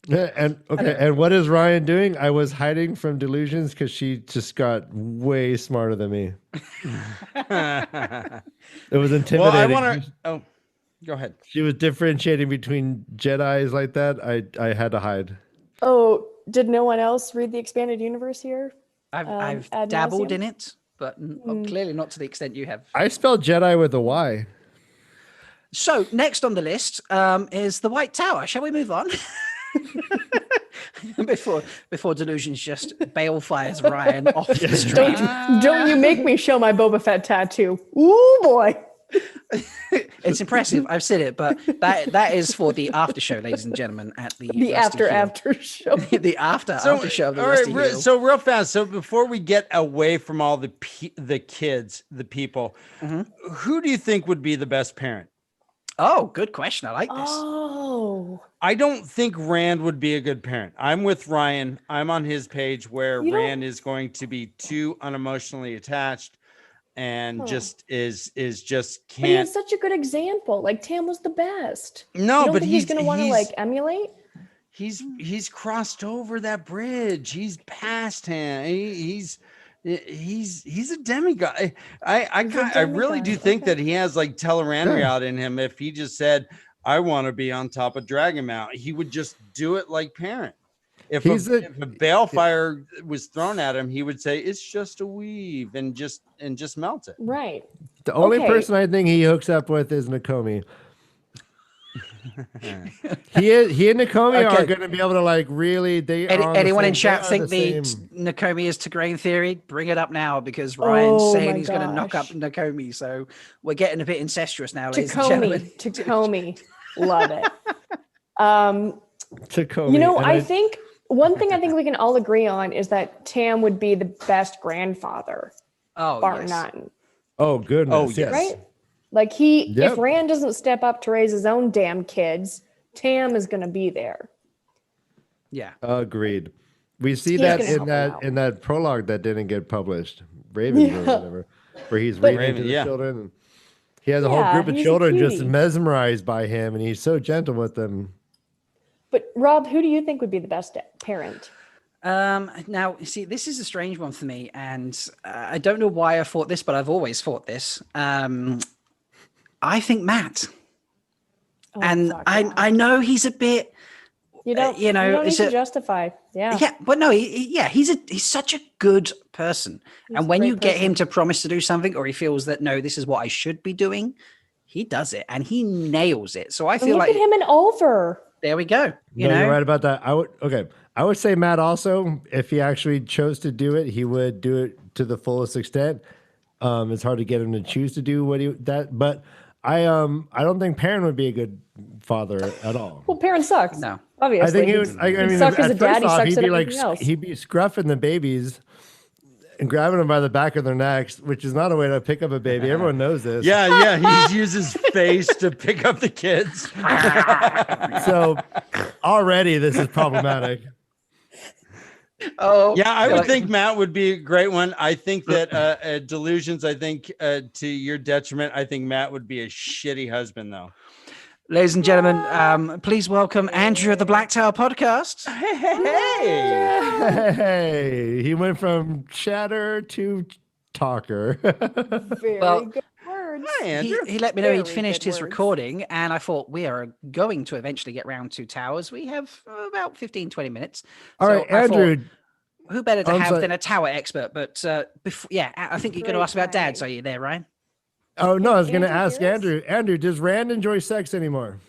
A: Yeah, and what is Ryan doing? I was hiding from Delusions because she just got way smarter than me. It was intimidating.
D: Well, I want to... Oh, go ahead.
A: She was differentiating between Jedis like that. I had to hide.
C: Oh, did no one else read the Expanded Universe here?
B: I've dabbled in it, but clearly not to the extent you have.
A: I spelled Jedi with a Y.
B: So next on the list is the White Tower. Shall we move on? before Delusions just balefires Ryan off the street.
C: Don't you make me show my Boba Fett tattoo. Ooh, boy.
B: It's impressive. I've said it, but that is for the after show, ladies and gentlemen, at the
C: after show.
B: The after show of the
D: all
B: Rusty
D: right,
B: Heel.
D: so real fast. So before we get away from all the kids, the people, who do you think would be the best parent?
B: Oh, good question. I like this.
C: Oh, Oh,
D: I don't think Rand would be a good parent. I'm with Ryan. I'm on his page where
C: You don't-
D: Rand is going to be too unemotionally attached and just is just
C: but he
D: can't.
C: has such a good example. Like Tam was the best.
D: No,
C: you don't
D: but
C: think he's going to want to like emulate?
D: he's crossed over that bridge. He's past him. He's a demigod. I really do think that he has like Tel'aran'rhiod in him. If he just said, I want to be on top of Dragonmount, he would just do it like parent. If a balefire was thrown at him, he would say it's just a weave and just melt it.
C: Right.
A: The only person I think he hooks up with is Nakomi. he and Nakomi are going to be able to like really.
B: Anyone in chat think the Nakomi is Tigraine theory? Bring it up now because Ryan's saying he's going to knock up Nakomi. So we're getting a bit incestuous now, ladies and gentlemen.
C: Takomi, love it.
A: Takomi.
C: You know, I think one thing I think we can all agree on is that Tam would be the best grandfather.
B: Oh,
C: bar
B: yes.
C: none.
A: Oh goodness.
D: Oh yes.
C: Right. Like if Rand doesn't step up to raise his own damn kids, Tam is going to be there.
B: Yeah.
A: Agreed. We see that in that prologue that didn't get published, Ravens or whatever, where he's reading to the children. And he has a whole group of children just mesmerized by him, and he's so gentle with them.
C: But Rob, who do you think would be the best parent?
B: Now, see, this is a strange one for me, and I don't know why I thought this, but I've always thought this. I think Matt. And I know he's a bit,
C: you don't need to justify. Yeah.
B: Yeah, but no, he's such a good person. And when you get him to promise to do something, or he feels that, no, this is what I should be doing, he does it and he nails it. So I feel like
C: look at him in Over.
B: There we go.
A: You're right about that. I would say Matt also, if he actually chose to do it, he would do it to the fullest extent. It's hard to get him to choose to do but I don't think Perrin would be a good father at all.
C: Well, Perrin sucks.
B: No,
C: obviously.
A: I think he would. He'd
C: suck as a dad. He sucks at everything else.
A: He'd be scruffing the babies and grabbing them by the back of their necks, which is not a way to pick up a baby. Everyone knows this.
D: Yeah. He uses face to pick up the kids.
A: So already this is problematic.
D: Oh, yeah, I would think Matt would be a great one. I think that Delusions, I think to your detriment, I think Matt would be a shitty husband, though.
B: Ladies and gentlemen, please welcome Andrew of the Black Tower podcast.
A: Hey, he went from chatter to talker.
C: Very good words.
B: Hi, Andrew. He let me know he'd finished his recording, and I thought we are going to eventually get round to towers. We have about 15, 20 minutes.
A: All right, Andrew.
B: Who better to have than a tower expert? But I think you're going to ask about dads. Are you there, Ryan?
A: Oh, no, I was going to ask Andrew. Andrew, does Rand enjoy sex anymore?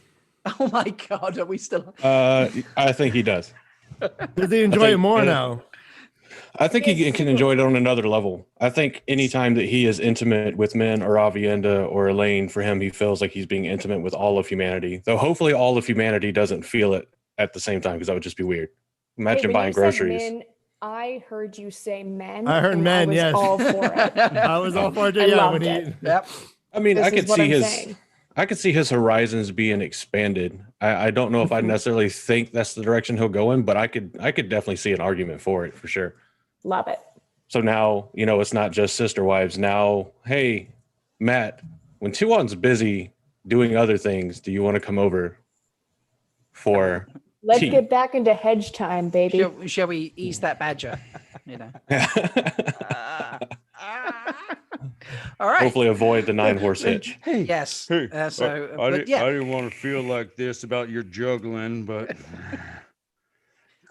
B: Oh, my God. Are we still?
E: I think he does.
A: Does he enjoy it more now?
E: I think he can enjoy it on another level. I think anytime that he is intimate with Min or Avienda or Elaine, for him, he feels like he's being intimate with all of humanity. Though hopefully all of humanity doesn't feel it at the same time, because that would just be weird. Imagine buying groceries.
C: Min, I heard you say men.
A: I heard men, yes.
C: All for it.
A: I was all for it. Yeah,
B: Yep.
E: I mean, I could see his horizons being expanded. I don't know if I necessarily think that's the direction he'll go in, but I could definitely see an argument for it for sure.
C: Love it.
E: So now, it's not just sister wives. Now, hey, Matt, when Tuon's busy doing other things, do you want to come over for
C: Let's
E: tea?
C: get back into hedge time, baby.
B: Shall we ease that badger? All right.
E: Hopefully avoid the 9-horse hitch.
B: Yes.
D: I didn't want to feel like this about your juggling, but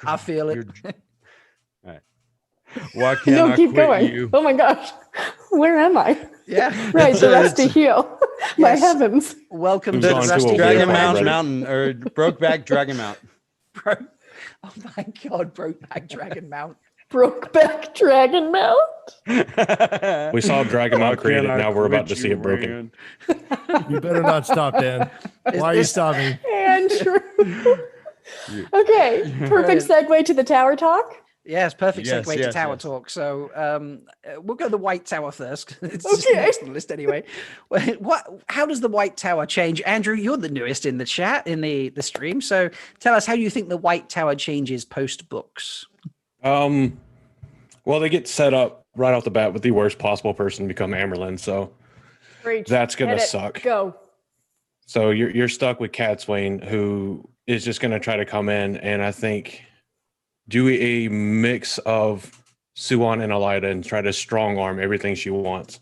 B: I feel it.
D: All right. Why can't I
C: keep
D: quit
C: going.
D: you?
C: Oh my gosh. Where am I?
B: Yeah.
C: Right, the Rusty Heel. My heavens.
B: Welcome
E: to
B: the Rusty
D: Dragon
B: Heel.
D: Mountain or Brokeback Dragon Mount.
B: Oh my God, Brokeback Dragon Mount.
C: Brokeback Dragon Mount.
E: We saw Dragon Mount created. Now we're about to see it broken.
A: You better not stop, Dan. Why are you stopping?
C: Andrew. Okay, perfect segue to the tower talk.
B: Yes, perfect
D: Yes,
B: segue to
D: yes,
B: tower
D: yes.
B: talk. So we'll go the White Tower first. 'Cause it's just next on the list anyway. How does the White Tower change? Andrew, you're the newest in the chat, in the stream. So tell us how you think the White Tower changes post books.
E: Well, they get set up right off the bat with the worst possible person to become Amerlin, so
C: Preach.
E: that's gonna
C: Hit it.
E: suck.
C: Go.
E: So you're stuck with Cat Swain, who is just gonna try to come in and I think do a mix of Suan and Elida and try to strong arm everything she wants.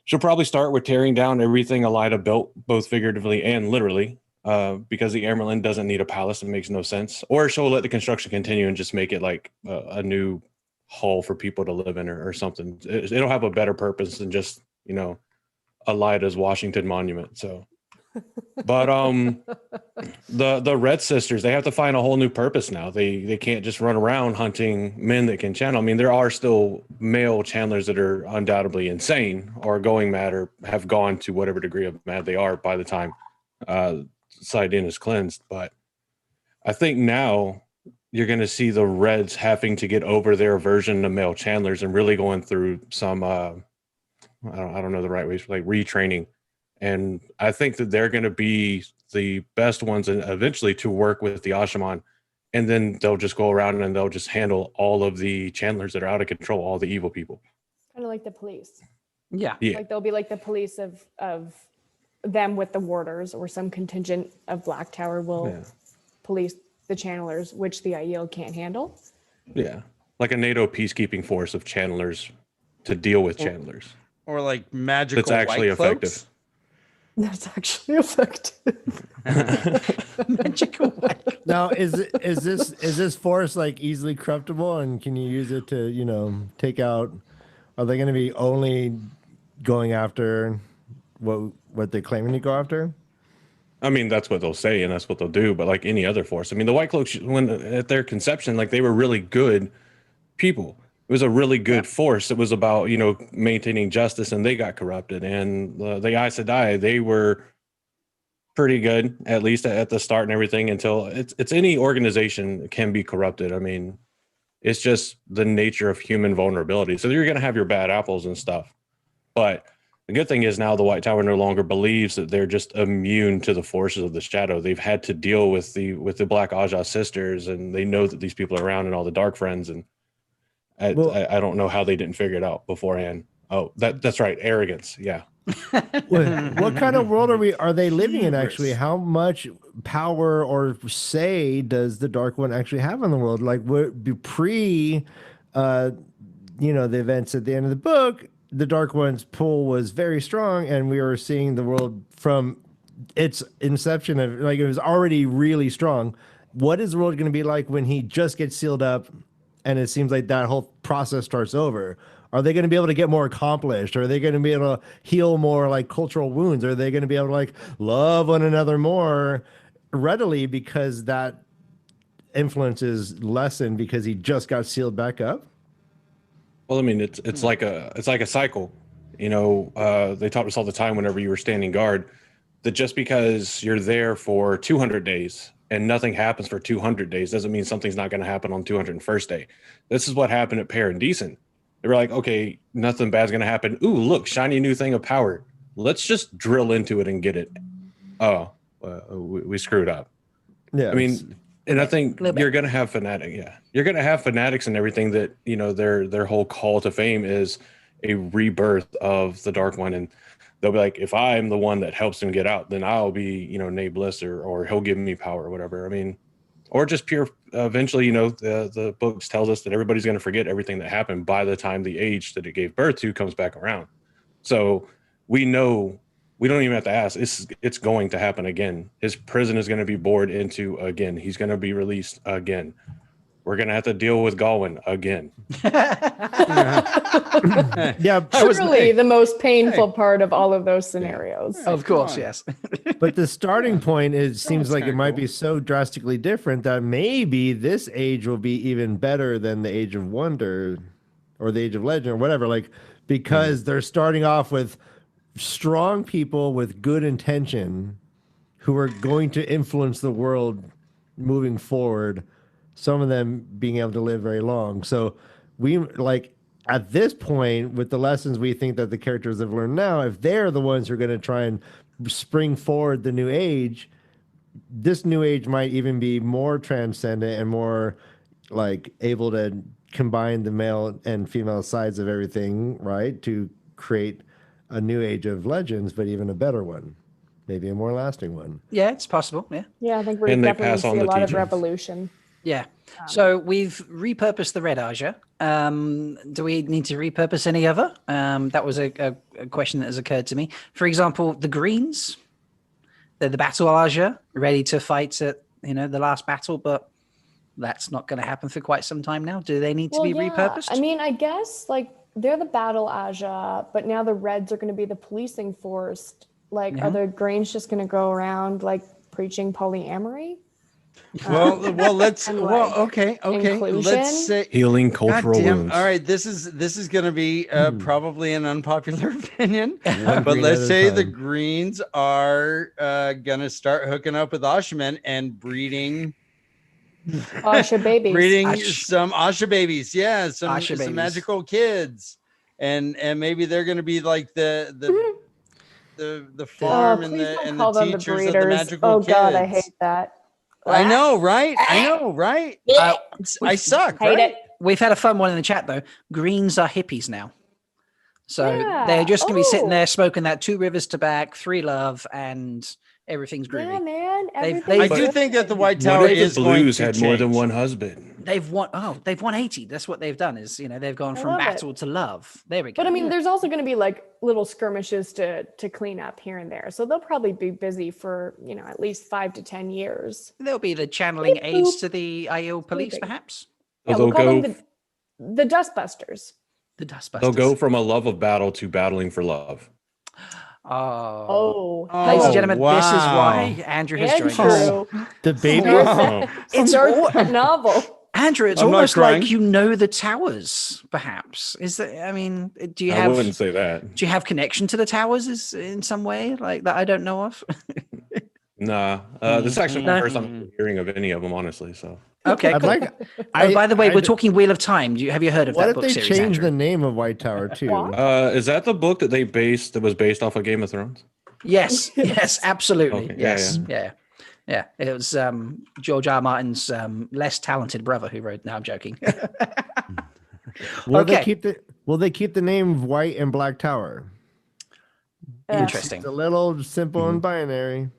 E: She'll probably start with tearing down everything Elida built, both figuratively and literally, because the Amerlin doesn't need a palace. It makes no sense. Or she'll let the construction continue and just make it like a new hall for people to live in or something. It'll have a better purpose than just, Elida's Washington Monument. So, but the Red Sisters, they have to find a whole new purpose now. They can't just run around hunting men that can channel. I mean, there are still male channelers that are undoubtedly insane or going mad or have gone to whatever degree of mad they are by the time Sidon is cleansed. But I think now you're going to see the Reds having to get over their aversion to male channelers and really going through some I don't know the right ways, like retraining. And I think that they're going to be the best ones and eventually to work with the Ashaman. And then they'll just go around and they'll just handle all of the channelers that are out of control, all the evil people.
C: Kind of like the police.
B: Yeah.
C: Like they'll be like the police of them with the warders, or some contingent of Black Tower will police the channelers, which the Aiel can't handle.
E: Yeah. Like a NATO peacekeeping force of channelers to deal with channelers.
D: Or like magical
E: That's actually
D: white cloaks.
E: effective.
C: That's actually effective.
B: Magical white.
A: Now, is this force like easily corruptible, and can you use it to take out? Are they going to be only going after what they're claiming to go after?
E: I mean, that's what they'll say and that's what they'll do. But like any other force, I mean, the White Cloaks, when at their conception, like they were really good people. It was a really good force. It was about, maintaining justice, and they got corrupted. And the Aes Sedai, they were pretty good, at least at the start and everything, until it's any organization can be corrupted. I mean, it's just the nature of human vulnerability. So you're going to have your bad apples and stuff. But the good thing is now the White Tower no longer believes that they're just immune to the forces of the shadow. They've had to deal with the Black Aja sisters, and they know that these people are around and all the Dark Friends. And I don't know how they didn't figure it out beforehand. Oh, that's right. Arrogance. Yeah.
A: What kind of world are they living in actually? How much power or say does the Dark One actually have in the world? Like pre the events at the end of the book, the Dark One's pull was very strong, and we were seeing the world from its inception of like it was already really strong. What is the world going to be like when he just gets sealed up? And it seems like that whole process starts over. Are they going to be able to get more accomplished? Are they going to be able to heal more like cultural wounds? Are they going to be able to like love one another more readily because that influence is lessened because he just got sealed back up?
E: Well, I mean, it's like a cycle. They taught us all the time whenever you were standing guard that just because you're there for 200 days and nothing happens for 200 days doesn't mean something's not going to happen on 201st day. This is what happened at Pear and Decent. They were like, okay, nothing bad's going to happen. Ooh, look, shiny new thing of power. Let's just drill into it and get it. Oh, we screwed up. Yeah. I mean, and I think you're going to have fanatic. Yeah. You're going to have fanatics and everything that, their whole call to fame is a rebirth of the Dark One. And they'll be like, if I'm the one that helps him get out, then I'll be, Nay Bliss or he'll give me power or whatever. I mean, or just pure, eventually, the books tells us that everybody's going to forget everything that happened by the time the age that it gave birth to comes back around. So we know, we don't even have to ask. It's going to happen again. His prison is going to be bored into again. He's going to be released again. We're going to have to deal with Galwin again.
A: Yeah,
C: truly the most painful part of all of those scenarios.
B: Of course, yes.
A: But the starting point seems like it might be so drastically different that maybe this age will be even better than the Age of Wonder or the Age of Legend or whatever. Like because they're starting off with strong people with good intention who are going to influence the world moving forward. some of them being able to live very long. So we like at this point with the lessons we think that the characters have learned now, if they're the ones who are going to try and spring forward the new age, this new age might even be more transcendent and more like able to combine the male and female sides of everything, right? To create a new age of legends, but even a better one, maybe a more lasting one.
B: Yeah, it's possible. Yeah.
C: Yeah, I think we're
E: And they
C: definitely
E: pass
C: see
E: on
C: a
E: the
C: lot of
E: teachings.
C: revolution.
B: Yeah. So we've repurposed the red Aja. Do we need to repurpose any other? That was a question that has occurred to me. For example, the greens, they're the battle Aja, ready to fight at the last battle, but that's not going to happen for quite some time now. Do they need to be repurposed?
C: I mean, I guess like they're the battle Aja, but now the reds are going to be the policing force. Like, are the greens just going to go around like preaching polyamory?
D: Well, let's.
C: And,
D: Well,
C: like,
D: okay.
C: inclusion?
D: Let's say.
E: Healing cultural
D: Goddamn.
E: wounds.
D: All right, this is going to be probably an unpopular opinion,
A: One
D: but
A: green
D: let's
A: at a
D: say the
A: time.
D: Greens are going to start hooking up with Ashamen and breeding
C: Asha babies.
D: breeding
B: Ash.
D: some Asha babies. Yeah, some
B: Asha babies.
D: magical kids, and maybe they're going to be like the farm and
C: please
D: the
C: don't
D: and
C: call
D: the
C: them the
D: teachers of the
C: breeders.
D: magical
C: Oh
D: kids.
C: God, I hate that.
D: I know, right? I suck.
C: Hate
D: right?
C: it.
B: We've had a fun one in the chat though. Greens are hippies now. So
C: Yeah.
B: they're just going to be sitting
C: Oh.
B: there smoking that 2 Rivers tobacco, 3 Love, and everything's groovy.
C: Yeah, man.
B: They've-
C: Everything's
D: I do
C: good.
D: think that the White
E: What
D: Tower
E: if
D: is
E: the
D: going
E: Blues
D: to
E: had more than
D: change.
E: one husband?
B: They've won 80. That's what they've done is, they've gone
C: I
B: from
C: love it.
B: battle to love. There we go.
C: But I mean, there's also going to be like little skirmishes to clean up here and there. So they'll probably be busy for, at least 5 to 10 years.
B: There'll be the channeling
C: Beep,
B: aids
C: boop.
B: to the IL police,
C: Booping.
B: perhaps.
C: Yeah,
E: They'll
C: we'll call
E: go.
C: them the Dustbusters.
B: The Dustbusters.
E: They'll go from a love of battle to battling for love.
B: Oh.
C: Oh,
B: Ladies and
D: Oh,
B: gentlemen, this is
D: wow.
B: why Andrew has joined us.
C: Andrew.
A: The baby.
E: Oh,
B: It's
C: Start that novel.
B: Andrew, it's
D: I'm not
B: almost
D: crying.
B: like you know the towers, perhaps. Is that? I mean, do you
E: I
B: have?
E: wouldn't say that.
B: Do you have connection to the towers in some way like that I don't know of?
E: Nah, this is actually my first time hearing of any of them, honestly. So
B: Okay.
A: I'd
B: Cool.
A: like.
B: Oh, by the way,
A: I-
B: we're talking Wheel of Time. Have you heard of
A: What
B: that
A: if
B: book
A: they
B: series?
A: change
B: Andrew?
A: the name of White Tower too?
C: What?
E: is that the book that that was based off of Game of Thrones?
B: Yes. Yes. Absolutely.
E: Okay,
B: Yes. Yeah. It was George R. R. Martin's less talented brother who wrote. No, I'm joking.
A: Will
B: Okay.
A: they keep the name of White and Black Tower?
B: Interesting.
A: It's a little simple and binary.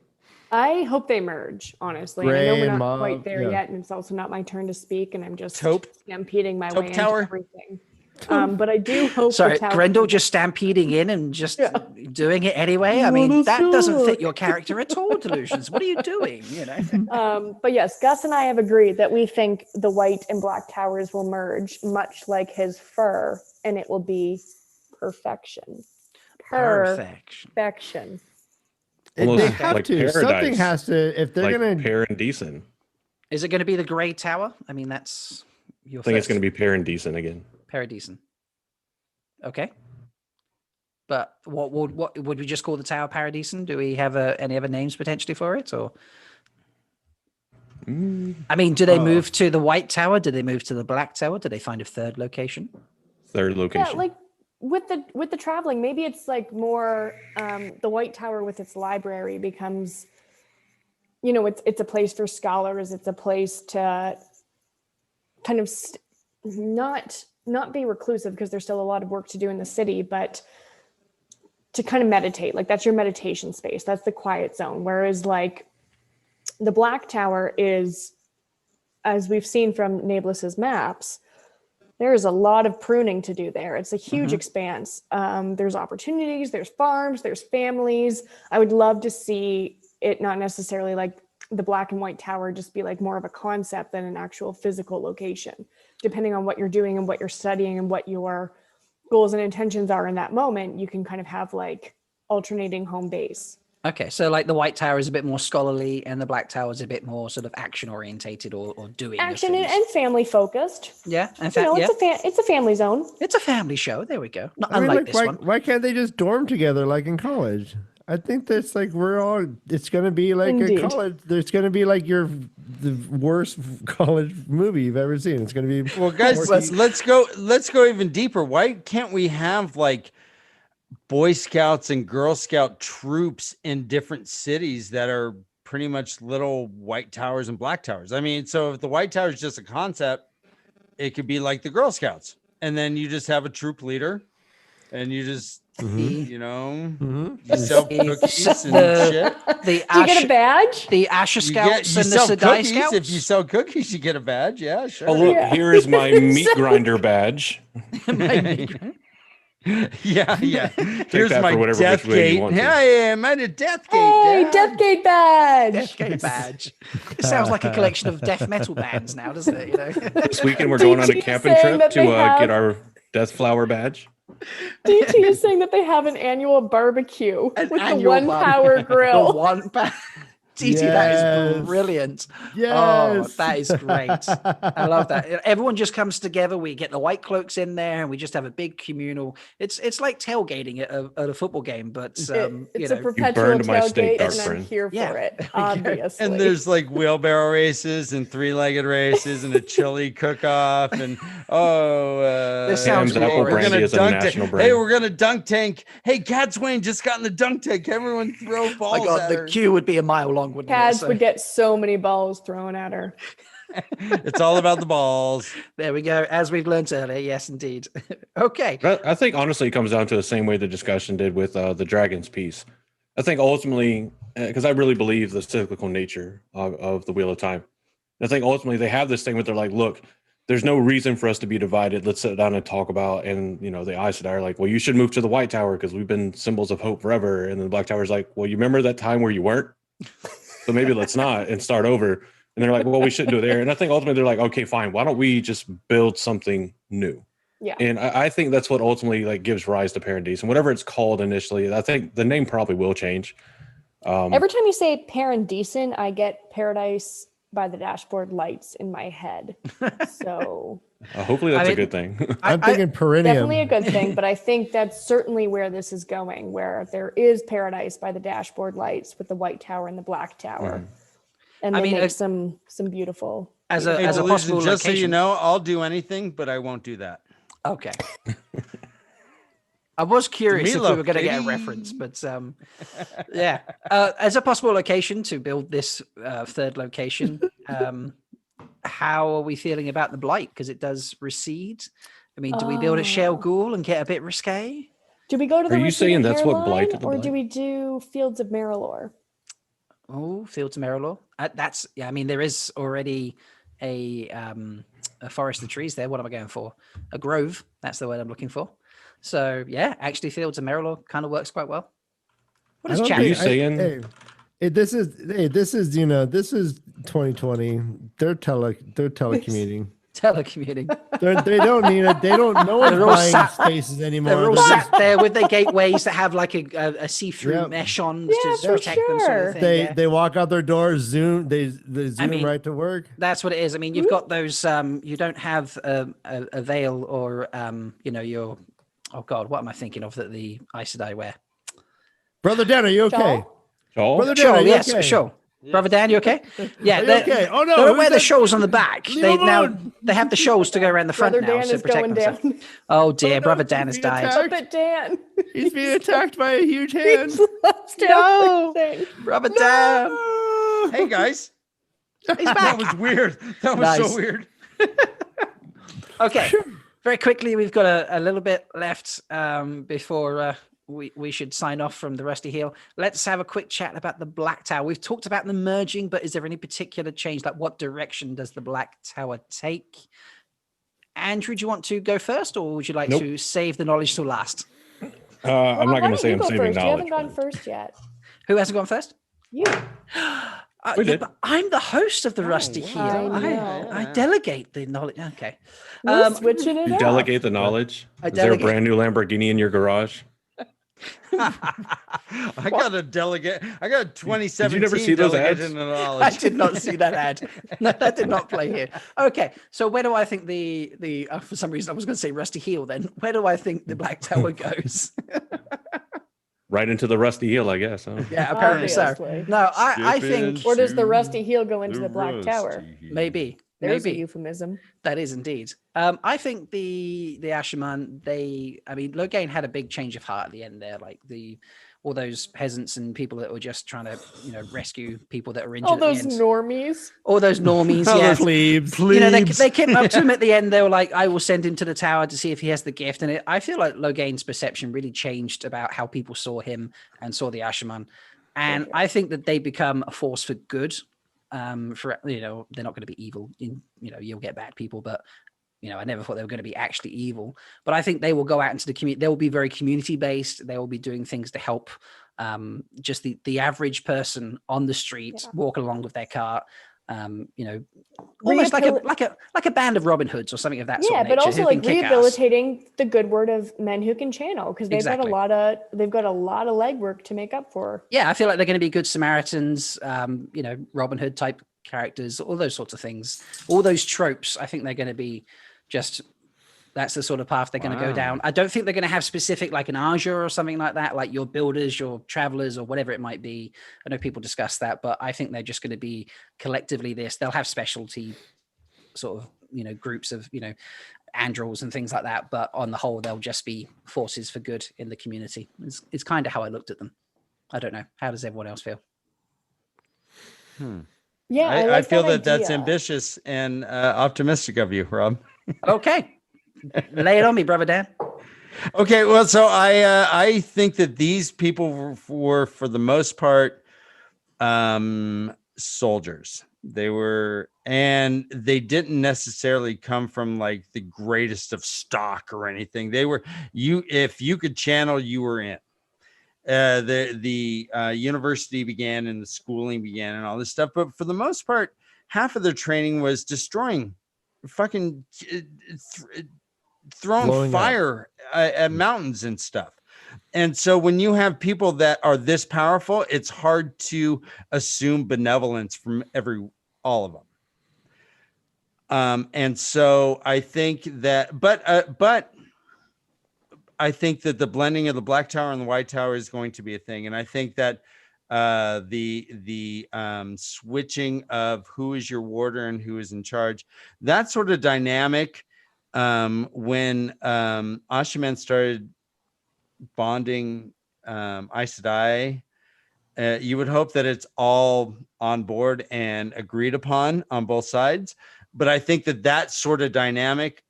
C: I hope they merge, honestly. I know
A: Gray
C: we're
A: and
C: not
A: mauve,
C: quite there
A: yeah.
C: yet, and it's also not my turn to speak, and I'm just
D: Taupe.
C: stampeding my
D: Taupe
C: way
D: Tower.
C: into everything. But I do hope
B: Sorry,
C: the tower
B: Grendel just stampeding in and just doing it anyway. I mean, that doesn't fit your character at all, Delusions. What are you doing?
C: But yes, Gus and I have agreed that we think the white and black towers will merge, much like his fur, and it will be perfection.
B: Perfection.
C: Perfection.
E: Almost
A: They have
E: like
A: to. Something
E: paradise.
A: has to. If they're
E: Like
A: gonna,
E: Paradecent.
B: Is it going to be the Grey Tower? I mean, that's your
E: I think it's going to be Paradecent again.
B: Paradecent. Okay. But what would we just call the tower Paradecent? Do we have any other names potentially for it, or? I mean, do they move to the White Tower? Do they move to the Black Tower? Do they find a third location?
E: Third location.
C: Yeah, like with the traveling, maybe it's like more the White Tower with its library becomes, it's a place for scholars. It's a place to kind of not be reclusive because there's still a lot of work to do in the city, but to kind of meditate. Like that's your meditation space. That's the quiet zone. Whereas like the Black Tower is, as we've seen from Nablis's maps, there is a lot of pruning to do there. It's a huge expanse. There's opportunities, there's farms, there's families. I would love to see it not necessarily like the Black and White Tower just be like more of a concept than an actual physical location. Depending on what you're doing and what you're studying and what your goals and intentions are in that moment, you can kind of have like alternating home base.
B: Okay, so like the White Tower is a bit more scholarly, and the Black Tower is a bit more sort of action orientated or doing of
C: Action
B: things.
C: and family focused.
B: Yeah, in fact,
C: It's a family zone.
B: it's a family show. There we go. Not
A: I mean,
B: unlike
A: like,
B: this
A: why,
B: one.
A: why can't they just dorm together like in college? I think that's like it's going to be like
C: Indeed.
A: a college. There's going to be like your the worst college movie you've ever seen. It's going to be
D: Well, guys, let's go even deeper. Why can't we have like Boy Scouts and Girl Scout troops in different cities that are pretty much little white towers and black towers? I mean, so if the white tower is just a concept, it could be like the Girl Scouts, and then you just have a troop leader, and you just you sell cookies and shit.
C: Do you get a badge?
B: The Asher Scouts
D: You
B: and the
D: sell
B: Sedai
D: cookies.
B: Scouts.
D: If you sell cookies, you get a badge. Yeah, sure.
E: Oh, look, here is my meat grinder badge.
D: Yeah. Here's
E: that
D: my
E: for whatever
D: death
E: which way you
D: gate.
E: want to.
D: Hey, I'm at a death gate.
C: Hey,
D: Dad.
C: Deathgate badge.
B: Deathgate badge. It sounds like a collection of death metal bands now, doesn't it? You know.
E: This weekend we're going on a
C: DT
E: camping
C: saying
E: trip
C: that
E: to
C: they have-
E: get our Death Flower badge.
C: DT is saying that they have an annual barbecue with the
B: annual
C: one
B: barbecue.
C: power
B: The
C: grill.
B: one DT, that is
A: Yes.
B: brilliant. Oh,
A: Yes.
B: that is great. I love that. Everyone just comes together. We get the white cloaks in there, and we just have a big communal. It's like tailgating at a football game, but
C: It's
B: you
C: a
B: know,
C: perpetual
E: burned my steak,
C: tailgate,
E: dark
C: and I'm
E: friend.
C: here
B: Yeah.
C: for it,
B: There we go.
C: obviously.
D: And there's like wheelbarrow races and three-legged races and a chili cook-off and
B: This sounds
E: Sam's apple
B: glorious.
E: brandy
D: gonna
E: is a
D: dunk
E: national
D: tank.
E: brand.
D: Hey, we're gonna dunk tank. Hey, Cat Swain just got in the dunk tank. Everyone throw balls
B: my God,
D: at
B: the
D: her.
B: queue would be a mile long, wouldn't it?
C: Cads
B: So,
C: would get so many balls thrown at her.
D: It's all about the balls.
B: there we go. As we've learned earlier, yes, indeed. Okay.
E: I think honestly it comes down to the same way the discussion did with the dragons piece. I think ultimately, because I really believe the cyclical nature of the Wheel of Time. I think ultimately they have this thing where they're like, look, there's no reason for us to be divided. Let's sit down and talk about. And you know, the Aes Sedai are like, well, you should move to the White Tower because we've been symbols of hope forever. And then the Black Tower's like, well, you remember that time where you weren't? So maybe let's not and start over. And they're like, well, we shouldn't do it there. And I think ultimately they're like, okay, fine. Why don't we just build something new?
C: Yeah.
E: And I think that's what ultimately like gives rise to Paradise and whatever it's called initially. I think the name probably will change.
C: Every time you say Paradisen, I get Paradise by the Dashboard Lights in my head. So
E: Hopefully that's
B: I
E: a
B: mean,
E: good thing.
A: I'm thinking perennium.
C: definitely a good thing, but I think that's certainly where this is going, where there is Paradise by the Dashboard Lights with the White Tower and the Black Tower. And
B: I
C: they
B: mean,
C: make some beautiful.
B: As
D: Hey,
B: a
D: Delusions,
B: possible
D: just so you
B: location.
D: know, I'll do anything, but I won't do that.
B: Okay. I was curious if we
D: Meatloaf,
B: were going to get a
D: baby.
B: reference, but yeah. As a possible location to build this third location, how are we feeling about the Blight? Because it does recede. I mean, do we build at Shale Ghoul and get a bit risque?
C: Do we go to the
E: Are you saying
C: receding
E: that's what
C: hairline,
E: Blight of the
C: or
E: Blight?
C: do we do Fields of Marilor?
B: Oh, Fields of Marilor. That's yeah. I mean, there is already a forest of trees there. What am I going for? A grove. That's the word I'm looking for. So yeah, actually, Fields of Marilor kind of works quite well. What
A: I
B: is
A: don't
B: chat?
E: Are you
A: think-
E: saying-
A: this is 2020. They're telecommuting.
B: Telecommuting.
A: They don't need it. They don't know
B: They're all
A: what's buying
B: sat-
A: spaces anymore.
B: They're all
A: They're
B: sat there with their gateways that have like a see-through
A: Yep.
B: mesh on
C: Yeah,
B: to
C: for
B: protect them. Sort
C: sure.
B: of thing,
A: they
B: yeah.
A: they walk out their doors, zoom. They zoom
B: mean,
A: right to work.
B: That's what it is. I mean, you've got those. You don't have a veil or your. Oh God, what am I thinking of that the Aes Sedai wear?
A: Brother Dan, are you okay?
C: Shawl?
E: Oh,
A: Brother Dan,
B: Sure,
A: are you
B: yes,
A: okay?
B: sure. Brother Dan, you okay? Yeah,
A: Are you
B: they-
A: okay? Oh no,
B: They don't
A: who's
B: wear the
A: that?
B: shawls on the back.
A: Leave
B: They
A: him
B: now
A: alone.
B: they have the shawls to go around the front
C: Brother
B: now
C: Dan
B: to
C: is
B: protect
C: going
B: themselves.
C: down.
B: Oh dear,
A: no,
B: Brother
A: he's
B: Dan has
A: being
B: died.
A: attacked.
C: Puppet Dan.
A: He's being attacked by a huge hand.
C: He's lost
B: No.
C: everything.
B: Brother Dan,
D: Hey guys,
B: he's
D: that
B: back.
D: was weird. That was
B: Nice.
D: so weird.
B: Okay, very quickly, we've got a little bit left before we should sign off from the Rusty Heel. Let's have a quick chat about the Black Tower. We've talked about the merging, but is there any particular change? Like, what direction does the Black Tower take? Andrew, do you want to go first, or would you like
E: Nope.
B: to save the knowledge till last?
E: I'm
C: Well,
E: not
C: why
E: going to
C: don't
E: say
C: you
E: I'm
C: go
E: saving
C: first? You
E: knowledge.
C: haven't gone
E: but-
C: first yet.
B: Who hasn't gone first?
C: You.
E: We did.
B: But I'm the host of the Rusty Heel.
C: I
B: I,
C: know.
B: I delegate the knowledge. Okay.
C: We're switching it
E: You
C: up.
E: delegate the knowledge.
B: I
E: Is there a
B: delegate-
E: brand new Lamborghini in your garage?
D: I got a delegate. I got a 2017
E: Did you never see those
D: delegate
E: ads?
D: in the
B: I
D: knowledge.
B: did not see that ad. No, that did not play here. Okay, so where do I think the for some reason I was going to say Rusty Heel then. Where do I think the Black Tower goes?
E: right into the rusty heel, I guess. Huh?
B: Yeah, apparently so.
C: Obviously.
B: No, I think
C: Or does the rusty heel go into the Black Tower?
B: maybe.
C: There's a
B: Maybe.
C: euphemism.
B: That is indeed. I think the Asherman, Logain had a big change of heart at the end there. Like all those peasants and people that were just trying to, rescue people that were injured.
C: All those
B: at the end.
C: normies.
B: All those normies,
A: All
B: yeah.
A: those plebes.
B: They came up to him at the end. They were like, "I will send him to the tower to see if he has the gift." And I feel like Logain's perception really changed about how people saw him and saw the Asherman. And I think that they become a force for good. They're not going to be evil. You'll get bad people, but I never thought they were going to be actually evil. But I think they will go out into the community. They will be very community based. They will be doing things to help just the average person on the street walking along with their cart. Almost like a band of Robin Hoods or something of that sort.
C: Yeah,
B: of
C: but
B: nature,
C: also like rehabilitating the good word of men who can channel, because they've got a lot of legwork to make up for.
B: Yeah, I feel like they're going to be good Samaritans, Robin Hood type characters, all those sorts of things, all those tropes. I think they're going to be that's the sort of path they're going to go down. I don't think they're going to have specific like an Azure or something like that, like your builders, your travelers, or whatever it might be. I know people discuss that, but I think they're just going to be collectively this. They'll have specialty sort of, groups of, androids and things like that. But on the whole, they'll just be forces for good in the community. It's kind of how I looked at them. I don't know. How does everyone else feel?
C: Yeah,
D: I feel that's ambitious and optimistic of you, Rob.
B: Okay. Lay it on me, brother Dan.
D: Okay, well, so I think that these people were for the most part soldiers. They were, and they didn't necessarily come from like the greatest of stock or anything. They were if you could channel, you were in. The university began and the schooling began and all this stuff, but for the most part, half of their training was destroying, fucking throwing
A: Blowing
D: fire at mountains and stuff. And so when you have people that are this powerful, it's hard to assume benevolence from all of them. And so I think that, but I think that the blending of the Black Tower and the White Tower is going to be a thing. And I think that the switching of who is your warder and who is in charge, that sort of dynamic, when Ashaman started bonding Aes Sedai, you would hope that it's all on board and agreed upon on both sides. But I think that sort of dynamic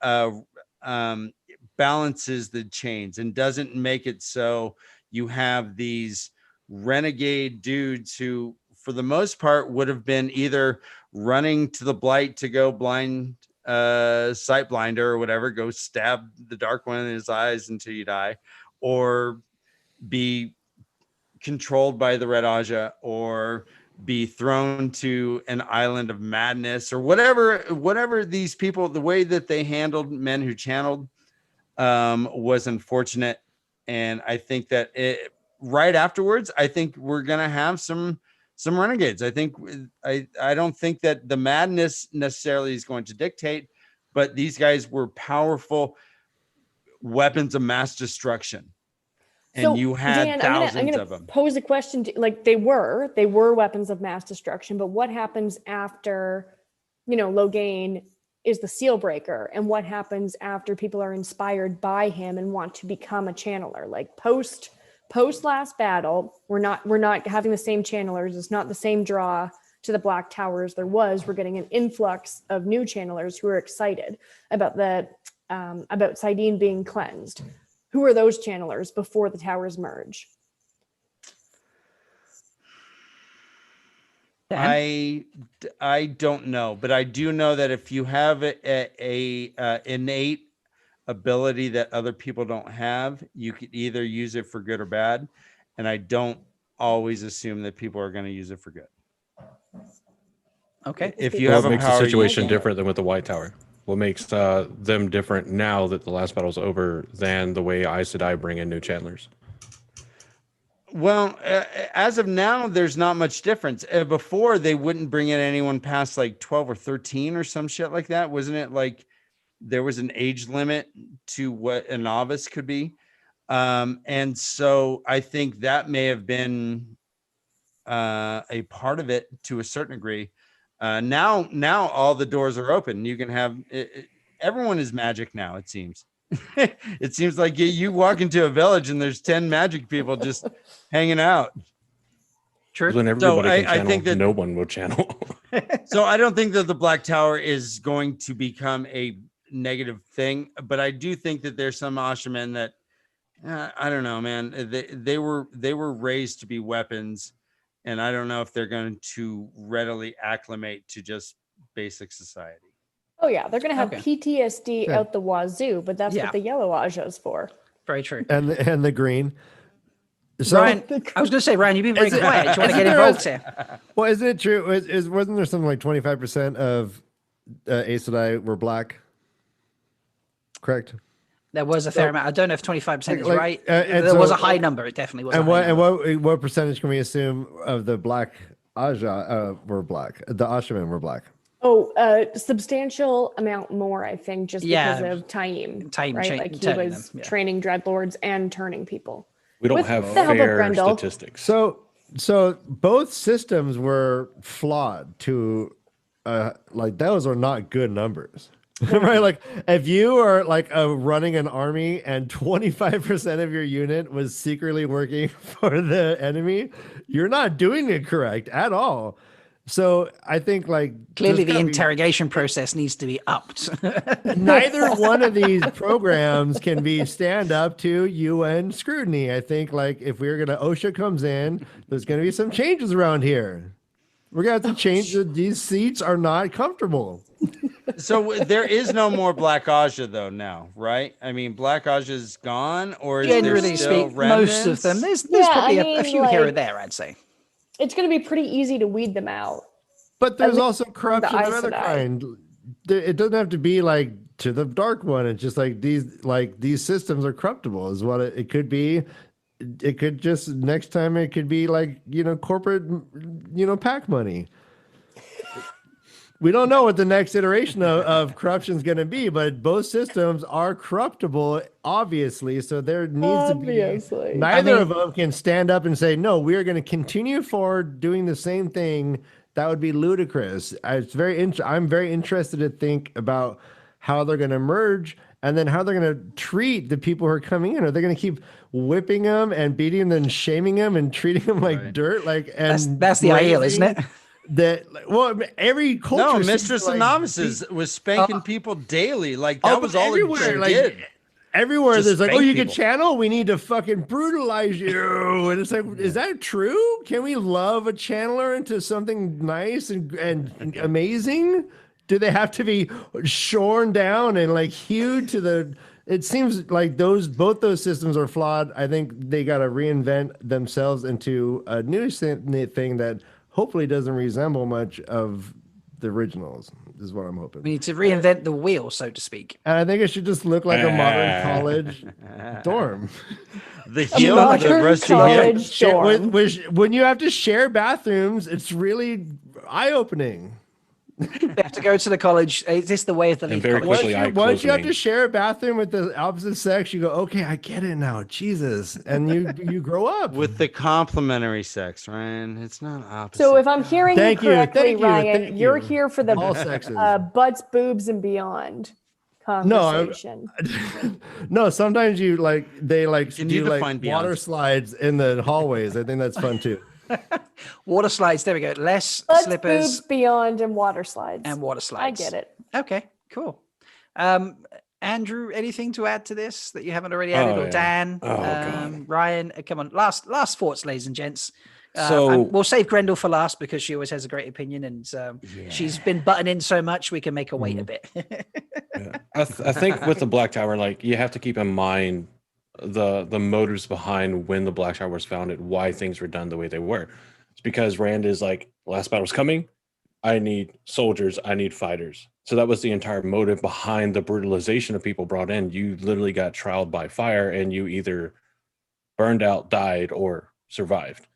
D: balances the chains and doesn't make it so you have these renegade dudes who, for the most part, would have been either running to the blight to go blind, sight blinder or whatever, go stab the Dark One in his eyes until you die, or be controlled by the Red Aja, or be thrown to an island of madness, or whatever these people, the way that they handled men who channeled was unfortunate. And I think that right afterwards, I think we're going to have some renegades. I don't think that the madness necessarily is going to dictate, but these guys were powerful weapons of mass destruction. And so, you had Dan, thousands of them.
C: Pose a question to, like, they were weapons of mass destruction, but what happens after, Logain is the seal breaker, and what happens after people are inspired by him and want to become a channeler? Like post last battle, we're not having the same channelers. It's not the same draw to the Black Tower as there was. We're getting an influx of new channelers who are excited about about Saidin being cleansed. Who are those channelers before the towers merge?
D: I don't know, but I do know that if you have a innate ability that other people don't have, you could either use it for good or bad. And I don't always assume that people are going to use it for good.
B: Okay.
D: If you have
E: what makes
D: the
E: situation different than with the White Tower? What makes them different now that the last battle's over than the way Aes Sedai bring in new channelers?
D: Well, as of now, there's not much difference. Before, they wouldn't bring in anyone past like 12 or 13 or some shit like that. Wasn't it like there was an age limit to what a novice could be? And so I think that may have been a part of it to a certain degree. Now all the doors are open. You can have everyone is magic now, it seems. It seems like you walk into a village and there's 10 magic people just hanging out.
B: True.
E: When everybody can channel,
D: I think that
E: no one will channel.
D: So I don't think that the Black Tower is going to become a negative thing, but I do think that there's some Ashamen that I don't know, man. They were raised to be weapons, and I don't know if they're going to readily acclimate to just basic society.
C: Oh yeah, they're gonna have PTSD out the wazoo, but that's what the yellow Aja is for.
B: Very true.
A: And the green. So,
B: Ryan, I was going to say, Ryan, you've been very quiet. Do you want to get involved here?
A: well, isn't it true? Wasn't there something like 25% of Aes Sedai were black? Correct.
B: There was a fair amount. I don't know if 25% is
A: like,
B: right.
A: and
B: there
A: so-
B: was a high number. It definitely was.
A: And what percentage can we assume of the black Aja were black? The Ashamen were black.
C: Oh, a substantial amount more, I think, just because of Taim.
B: Taim
C: right? Like he
B: turning
C: was
B: them,
C: training dreadlords and turning people.
E: We don't
C: With
E: have
C: the help of
E: fair
C: Grendel.
E: statistics.
A: So both systems were flawed to like those are not good numbers. Right? Like if you are like running an army and 25% of your unit was secretly working for the enemy, you're not doing it correct at all. So I think like
B: clearly the interrogation process needs to be upped.
A: neither one of these programs can be stand up to UN scrutiny. I think like if we're gonna OSHA comes in, there's gonna be some changes around here. We're gonna have to change these seats are not comfortable.
D: So there is no more Black Aja though now, right? I mean, Black Aja is gone, or is there
B: Generally
D: still
B: speaking, most of
D: remnants?
B: them. There's
C: Yeah,
B: probably
C: I
B: a
C: mean,
B: few here or
C: like-
B: there, I'd say.
C: It's going to be pretty easy to weed them out.
A: But there's
C: least
A: also corruption of
C: Aes
A: other
C: Sedai.
A: kind. It doesn't have to be like to the dark one. It's just like these systems are corruptible is what it could be. It could just next time it could be like, corporate, PAC money. We don't know what the next iteration of corruption is going to be, but both systems are corruptible, obviously. So there needs to be neither of them can stand up and say, no, we are going to continue forward doing the same thing. That would be ludicrous. I'm very interested to think about how they're going to merge and then how they're going to treat the people who are coming in. Are they going to keep whipping them and beating them and shaming them and treating them like dirt?
B: That's the ideal, isn't it?
A: Every culture.
D: No, Mistress of Novices was spanking people daily. Like that was all it did.
A: Everywhere
D: Just
A: there's like,
D: spank
A: you can
D: people.
A: channel. We need to fucking brutalize you. And it's like, is that true? Can we love a channeler into something nice and amazing? Do they have to be shorn down and like hewed to the? It seems like both those systems are flawed. I think they got to reinvent themselves into a new thing that hopefully doesn't resemble much of the originals, is what I'm hoping.
B: We need to reinvent the wheel, so to speak.
A: And I think it should just look like a modern college dorm.
D: The heel, the
C: modern
D: rusty
C: college
D: heel.
C: dorm.
A: When you have to share bathrooms, it's really eye-opening.
B: They have to go to the college. Is this the way of the
E: And
B: lead
E: very
B: college?
E: quickly,
A: Once you have to share a bathroom with the opposite sex, you go, okay, I get it now. Jesus. And you grow up.
D: With the complementary sex, Ryan. It's not opposite.
C: So if I'm hearing
A: Thank
C: you
A: you,
C: correctly,
A: thank you,
C: Ryan,
A: thank
C: you're
A: you.
C: here for the
A: All sexes.
C: butts, boobs, and beyond conversation.
A: No, sometimes they
D: You need
A: do
D: to
A: like
D: find
A: water
D: beyond.
A: slides in the hallways. I think that's fun too.
B: Water slides. There we go. Less
C: Butts,
B: slippers
C: boobs, beyond, and water slides.
B: and water
C: I
B: slides.
C: get it.
B: Okay, cool. Andrew, anything to add to this that you haven't already added?
E: Oh,
B: Or
E: yeah.
B: Dan,
E: Oh, God.
B: Ryan, come on. Last thoughts, ladies and gents.
E: So-
B: and we'll save Grendel for last because she always has a great opinion, and she's been butting in so much we can make her wait a bit.
E: Yeah. I think with the Black Tower, like you have to keep in mind the motives behind when the Black Tower was founded, why things were done the way they were. It's because Rand is like, last battle's coming. I need soldiers. I need fighters. So that was the entire motive behind the brutalization of people brought in. You literally got trialed by fire and you either burned out, died, or survived.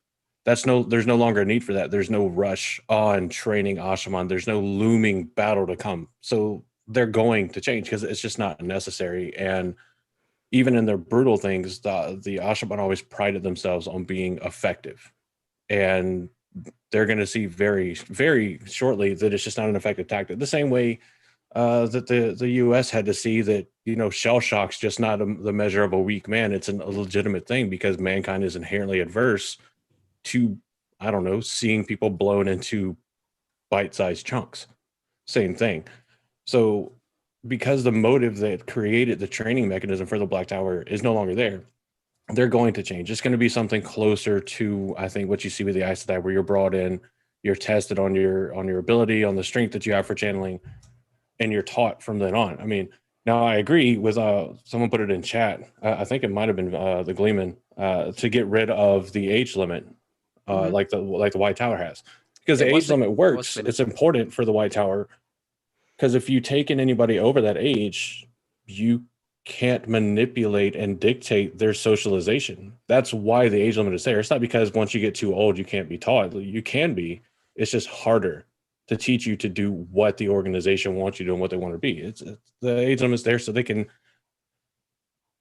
E: There's no longer a need for that. There's no rush on training Ashaman. There's no looming battle to come. So they're going to change because it's just not necessary. And even in their brutal things, the Ashaman always prided themselves on being effective. And they're going to see very, very shortly that it's just not an effective tactic. The same way that the U.S. had to see that, shell shock's just not the measure of a weak man. It's a legitimate thing because mankind is inherently adverse to, I don't know, seeing people blown into bite-sized chunks. Same thing. So because the motive that created the training mechanism for the Black Tower is no longer there, they're going to change. It's going to be something closer to, I think, what you see with the Aes Sedai, where you're brought in, you're tested on your ability, on the strength that you have for channeling, and you're taught from then on. I mean, now I agree with someone put it in chat. I think it might have been the Gleeman to get rid of the age limit, like the White Tower has, because the age limit works. It's important for the White Tower because if you take in anybody over that age, you can't manipulate and dictate their socialization. That's why the age limit is there. It's not because once you get too old, you can't be taught. You can be. It's just harder to teach you to do what the organization wants you to do and what they want to be. It's the age limit is there so they can,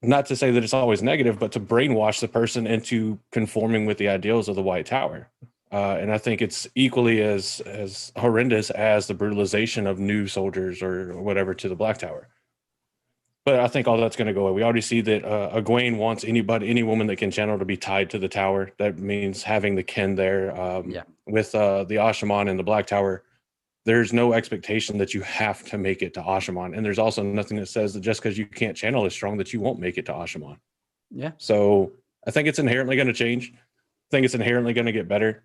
E: not to say that it's always negative, but to brainwash the person into conforming with the ideals of the White Tower. And I think it's equally as horrendous as the brutalization of new soldiers or whatever to the Black Tower. But I think all that's going to go away. We already see that Egwene wants any woman that can channel to be tied to the tower. That means having the kin there. With the Ashaman and the Black Tower, there's no expectation that you have to make it to Ashaman. And there's also nothing that says that just because you can't channel as strong that you won't make it to Ashaman.
B: Yeah.
E: So I think it's inherently going to change. I think it's inherently going to get better.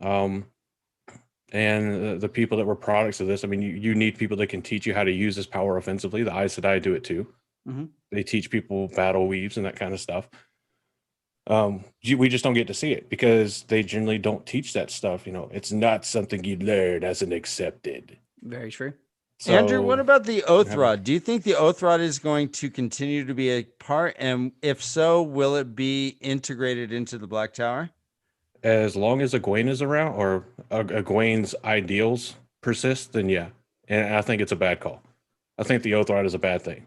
E: And the people that were products of this, I mean, you need people that can teach you how to use this power offensively. The Aes Sedai do it too. They teach people battle weaves and that kind of stuff. We just don't get to see it because they generally don't teach that stuff. It's not something you learn as an accepted.
B: Very true.
D: So, Andrew, what about the Oath Rod? Do you think the Oath Rod is going to continue to be a part? And if so, will it be integrated into the Black Tower?
E: As long as Egwene is around or Egwene's ideals persist, then yeah. And I think it's a bad call. I think the Oath Rod is a bad thing.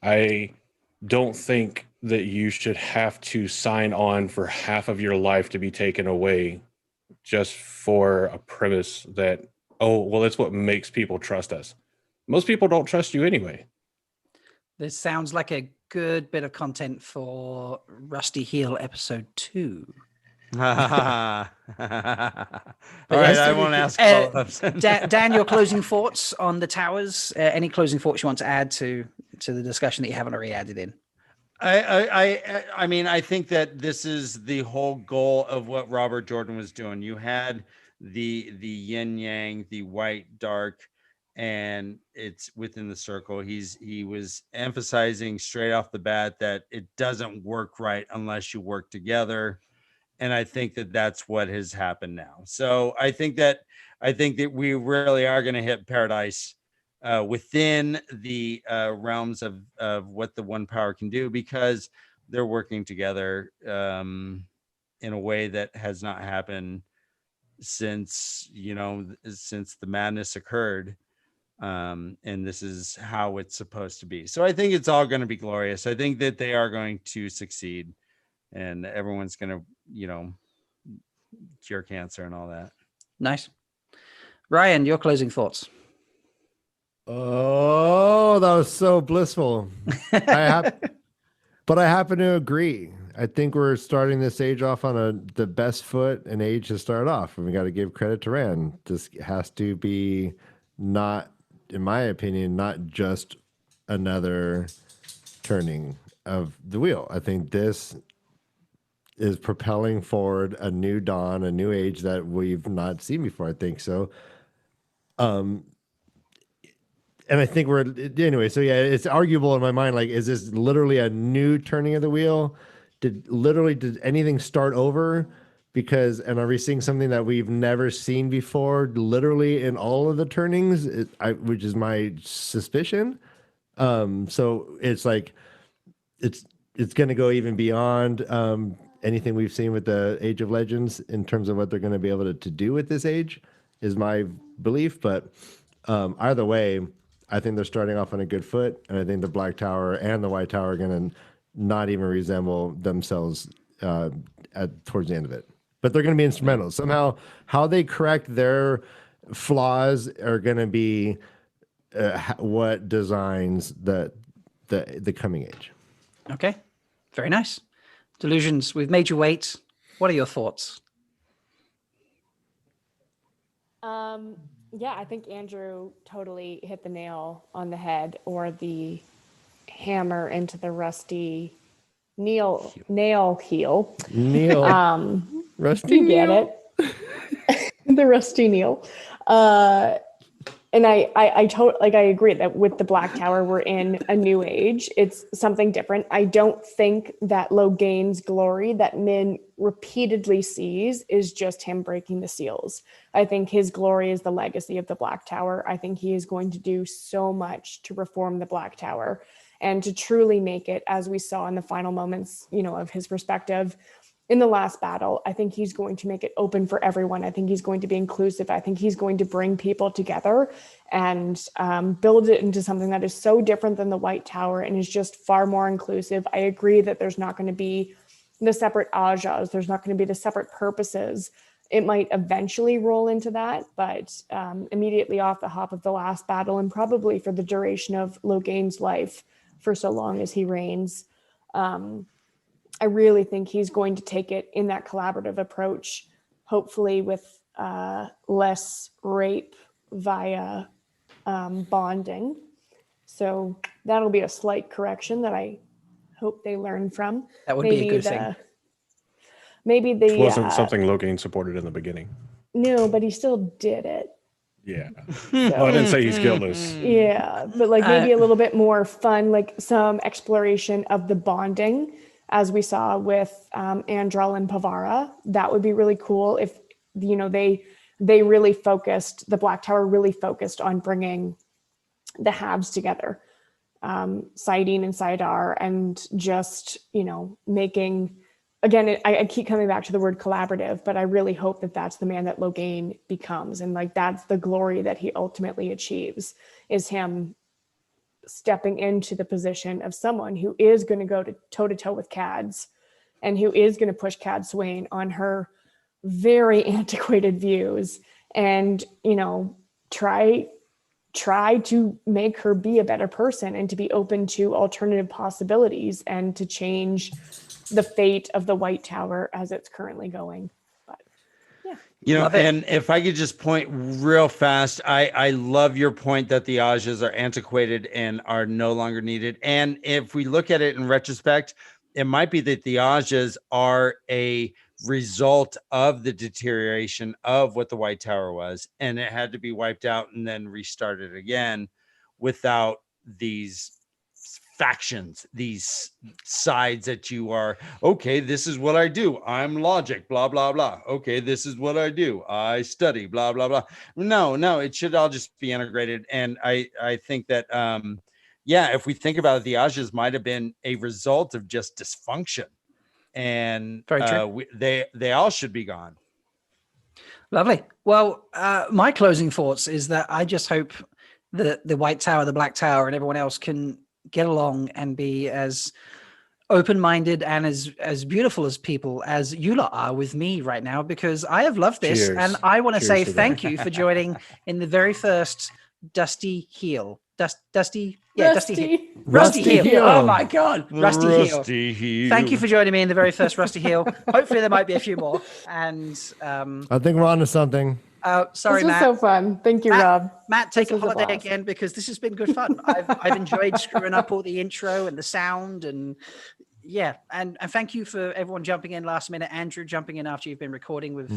E: I don't think that you should have to sign on for half of your life to be taken away just for a premise that, that's what makes people trust us. Most people don't trust you anyway.
B: This sounds like a good bit of content for Rusty Heel episode 2.
D: All right, I won't ask follow-ups.
B: Dan, your closing thoughts on the towers? Any closing thoughts you want to add to the discussion that you haven't already added in?
D: I mean, I think that this is the whole goal of what Robert Jordan was doing. You had the yin yang, the white dark, and it's within the circle. He was emphasizing straight off the bat that it doesn't work right unless you work together. And I think that that's what has happened now. So I think that we really are going to hit paradise within the realms of what the one power can do, because they're working together in a way that has not happened since the madness occurred. And this is how it's supposed to be. So I think it's all going to be glorious. I think that they are going to succeed. And everyone's going to, cure cancer and all that.
B: Nice. Ryan, your closing thoughts.
A: Oh, that was so blissful. But I happen to agree. I think we're starting this age off on the best foot an age to start off. And we got to give credit to Rand. This has to be not, in my opinion, not just another turning of the wheel. I think this is propelling forward a new dawn, a new age that we've not seen before. I think so. And I think anyway. So yeah, it's arguable in my mind. Like, is this literally a new turning of the wheel? Did anything start over? And are we seeing something that we've never seen before, literally in all of the turnings, which is my suspicion. So it's like, it's going to go even beyond, anything we've seen with the Age of Legends in terms of what they're going to be able to do with this age is my belief. But either way, I think they're starting off on a good foot. And I think the Black Tower and the White Tower are going to not even resemble themselves towards the end of it. But they're going to be instrumental somehow. How they correct their flaws are going to be what designs the coming age.
B: Okay, very nice. Delusions, we've made you wait. What are your thoughts?
C: Yeah, I think Andrew totally hit the nail on the head, or the hammer into the rusty nail heel.
A: Neil, Rusty
C: You get
A: Neil.
C: it. The rusty nail. And I agree that with the Black Tower, we're in a new age. It's something different. I don't think that Logain's glory that Min repeatedly sees is just him breaking the seals. I think his glory is the legacy of the Black Tower. I think he is going to do so much to reform the Black Tower and to truly make it, as we saw in the final moments, of his perspective in the last battle. I think he's going to make it open for everyone. I think he's going to be inclusive. I think he's going to bring people together and build it into something that is so different than the White Tower and is just far more inclusive. I agree that there's not going to be the separate ajas. There's not going to be the separate purposes. It might eventually roll into that, but immediately off the hop of the last battle, and probably for the duration of Logain's life, for so long as he reigns, I really think he's going to take it in that collaborative approach, hopefully with less rape via bonding. So that'll be a slight correction that I hope they learn from.
B: That would be a good thing.
C: Maybe the
E: Which wasn't something Logain supported in the beginning.
C: No, but he still did it.
E: Yeah.
C: So,
E: I didn't say he's guiltless.
C: yeah, but maybe a little bit more fun, some exploration of the bonding, as we saw with Andral and Pavara. That would be really cool if they really focused, the Black Tower really focused on bringing the halves together, Saidin and Saidar, and just making, again, I keep coming back to the word collaborative, but I really hope that that's the man that Logain becomes, and that's the glory that he ultimately achieves, is him stepping into the position of someone who is going to go toe to toe with Cads, and who is going to push Cad Swain on her very antiquated views, and try to make her be a better person, and to be open to alternative possibilities, and to change the fate of the White Tower as it's currently going. But yeah.
D: And if I could just point real fast, I love your point that the Ajas are antiquated and are no longer needed. And if we look at it in retrospect, it might be that the Ajas are a result of the deterioration of what the White Tower was, and it had to be wiped out and then restarted again without these factions, these sides that you are, okay, this is what I do, I'm logic, blah blah blah, okay, this is what I do, I study, blah blah blah. No, it should all just be integrated. And I think that if we think about it, the Ajas might have been a result of just dysfunction, and they all should be gone.
B: Lovely. Well, my closing thoughts is that I just hope that the White Tower, the Black Tower, and everyone else can get along and be as open-minded and as beautiful as people as you lot are with me right now, because I have loved this.
E: Cheers.
B: And I want to say
E: to
B: thank you for joining in the very first Dusty Heel. Rusty Heel. Oh my God. Rusty Heel. Thank you for joining me in the very first Rusty Heel. Hopefully there might be a few more. And
A: I think we're on to something.
B: Sorry,
C: this was
B: Matt.
C: so fun. Thank you, Rob.
B: Matt, take a
C: was a
B: holiday
C: blast.
B: again, because this has been good fun. I've enjoyed screwing up all the intro and the sound, and yeah, and thank you for everyone jumping in last minute. Andrew jumping in after you've been recording with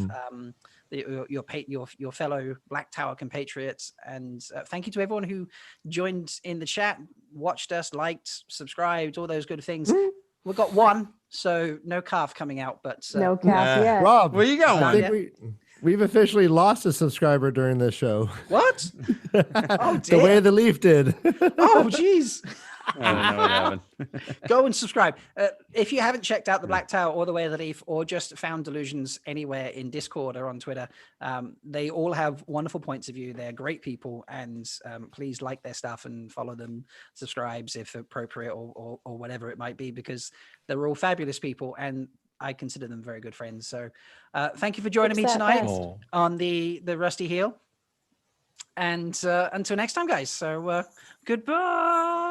B: your fellow Black Tower compatriots, and thank you to everyone who joined in the chat, watched us, liked, subscribed, all those good things. We've got one, so no calf coming out, but
C: No calf yet.
A: Rob,
D: Well, you got
A: I
D: one.
A: think we've officially lost a subscriber during this show.
B: what? Oh,
A: The way the leaf did.
B: Oh, geez.
D: I don't know what happened.
B: Go and subscribe. If you haven't checked out the Black Tower or the Way of the Leaf, or just found Delusions anywhere in Discord or on Twitter, they all have wonderful points of view. They're great people, and please like their stuff and follow them, subscribes if appropriate, or whatever it might be, because they're all fabulous people, and I consider them very good friends. So thank you for joining me
C: Fix that
B: tonight
C: fast.
B: on the Rusty Heel. And until next time, guys. So goodbye.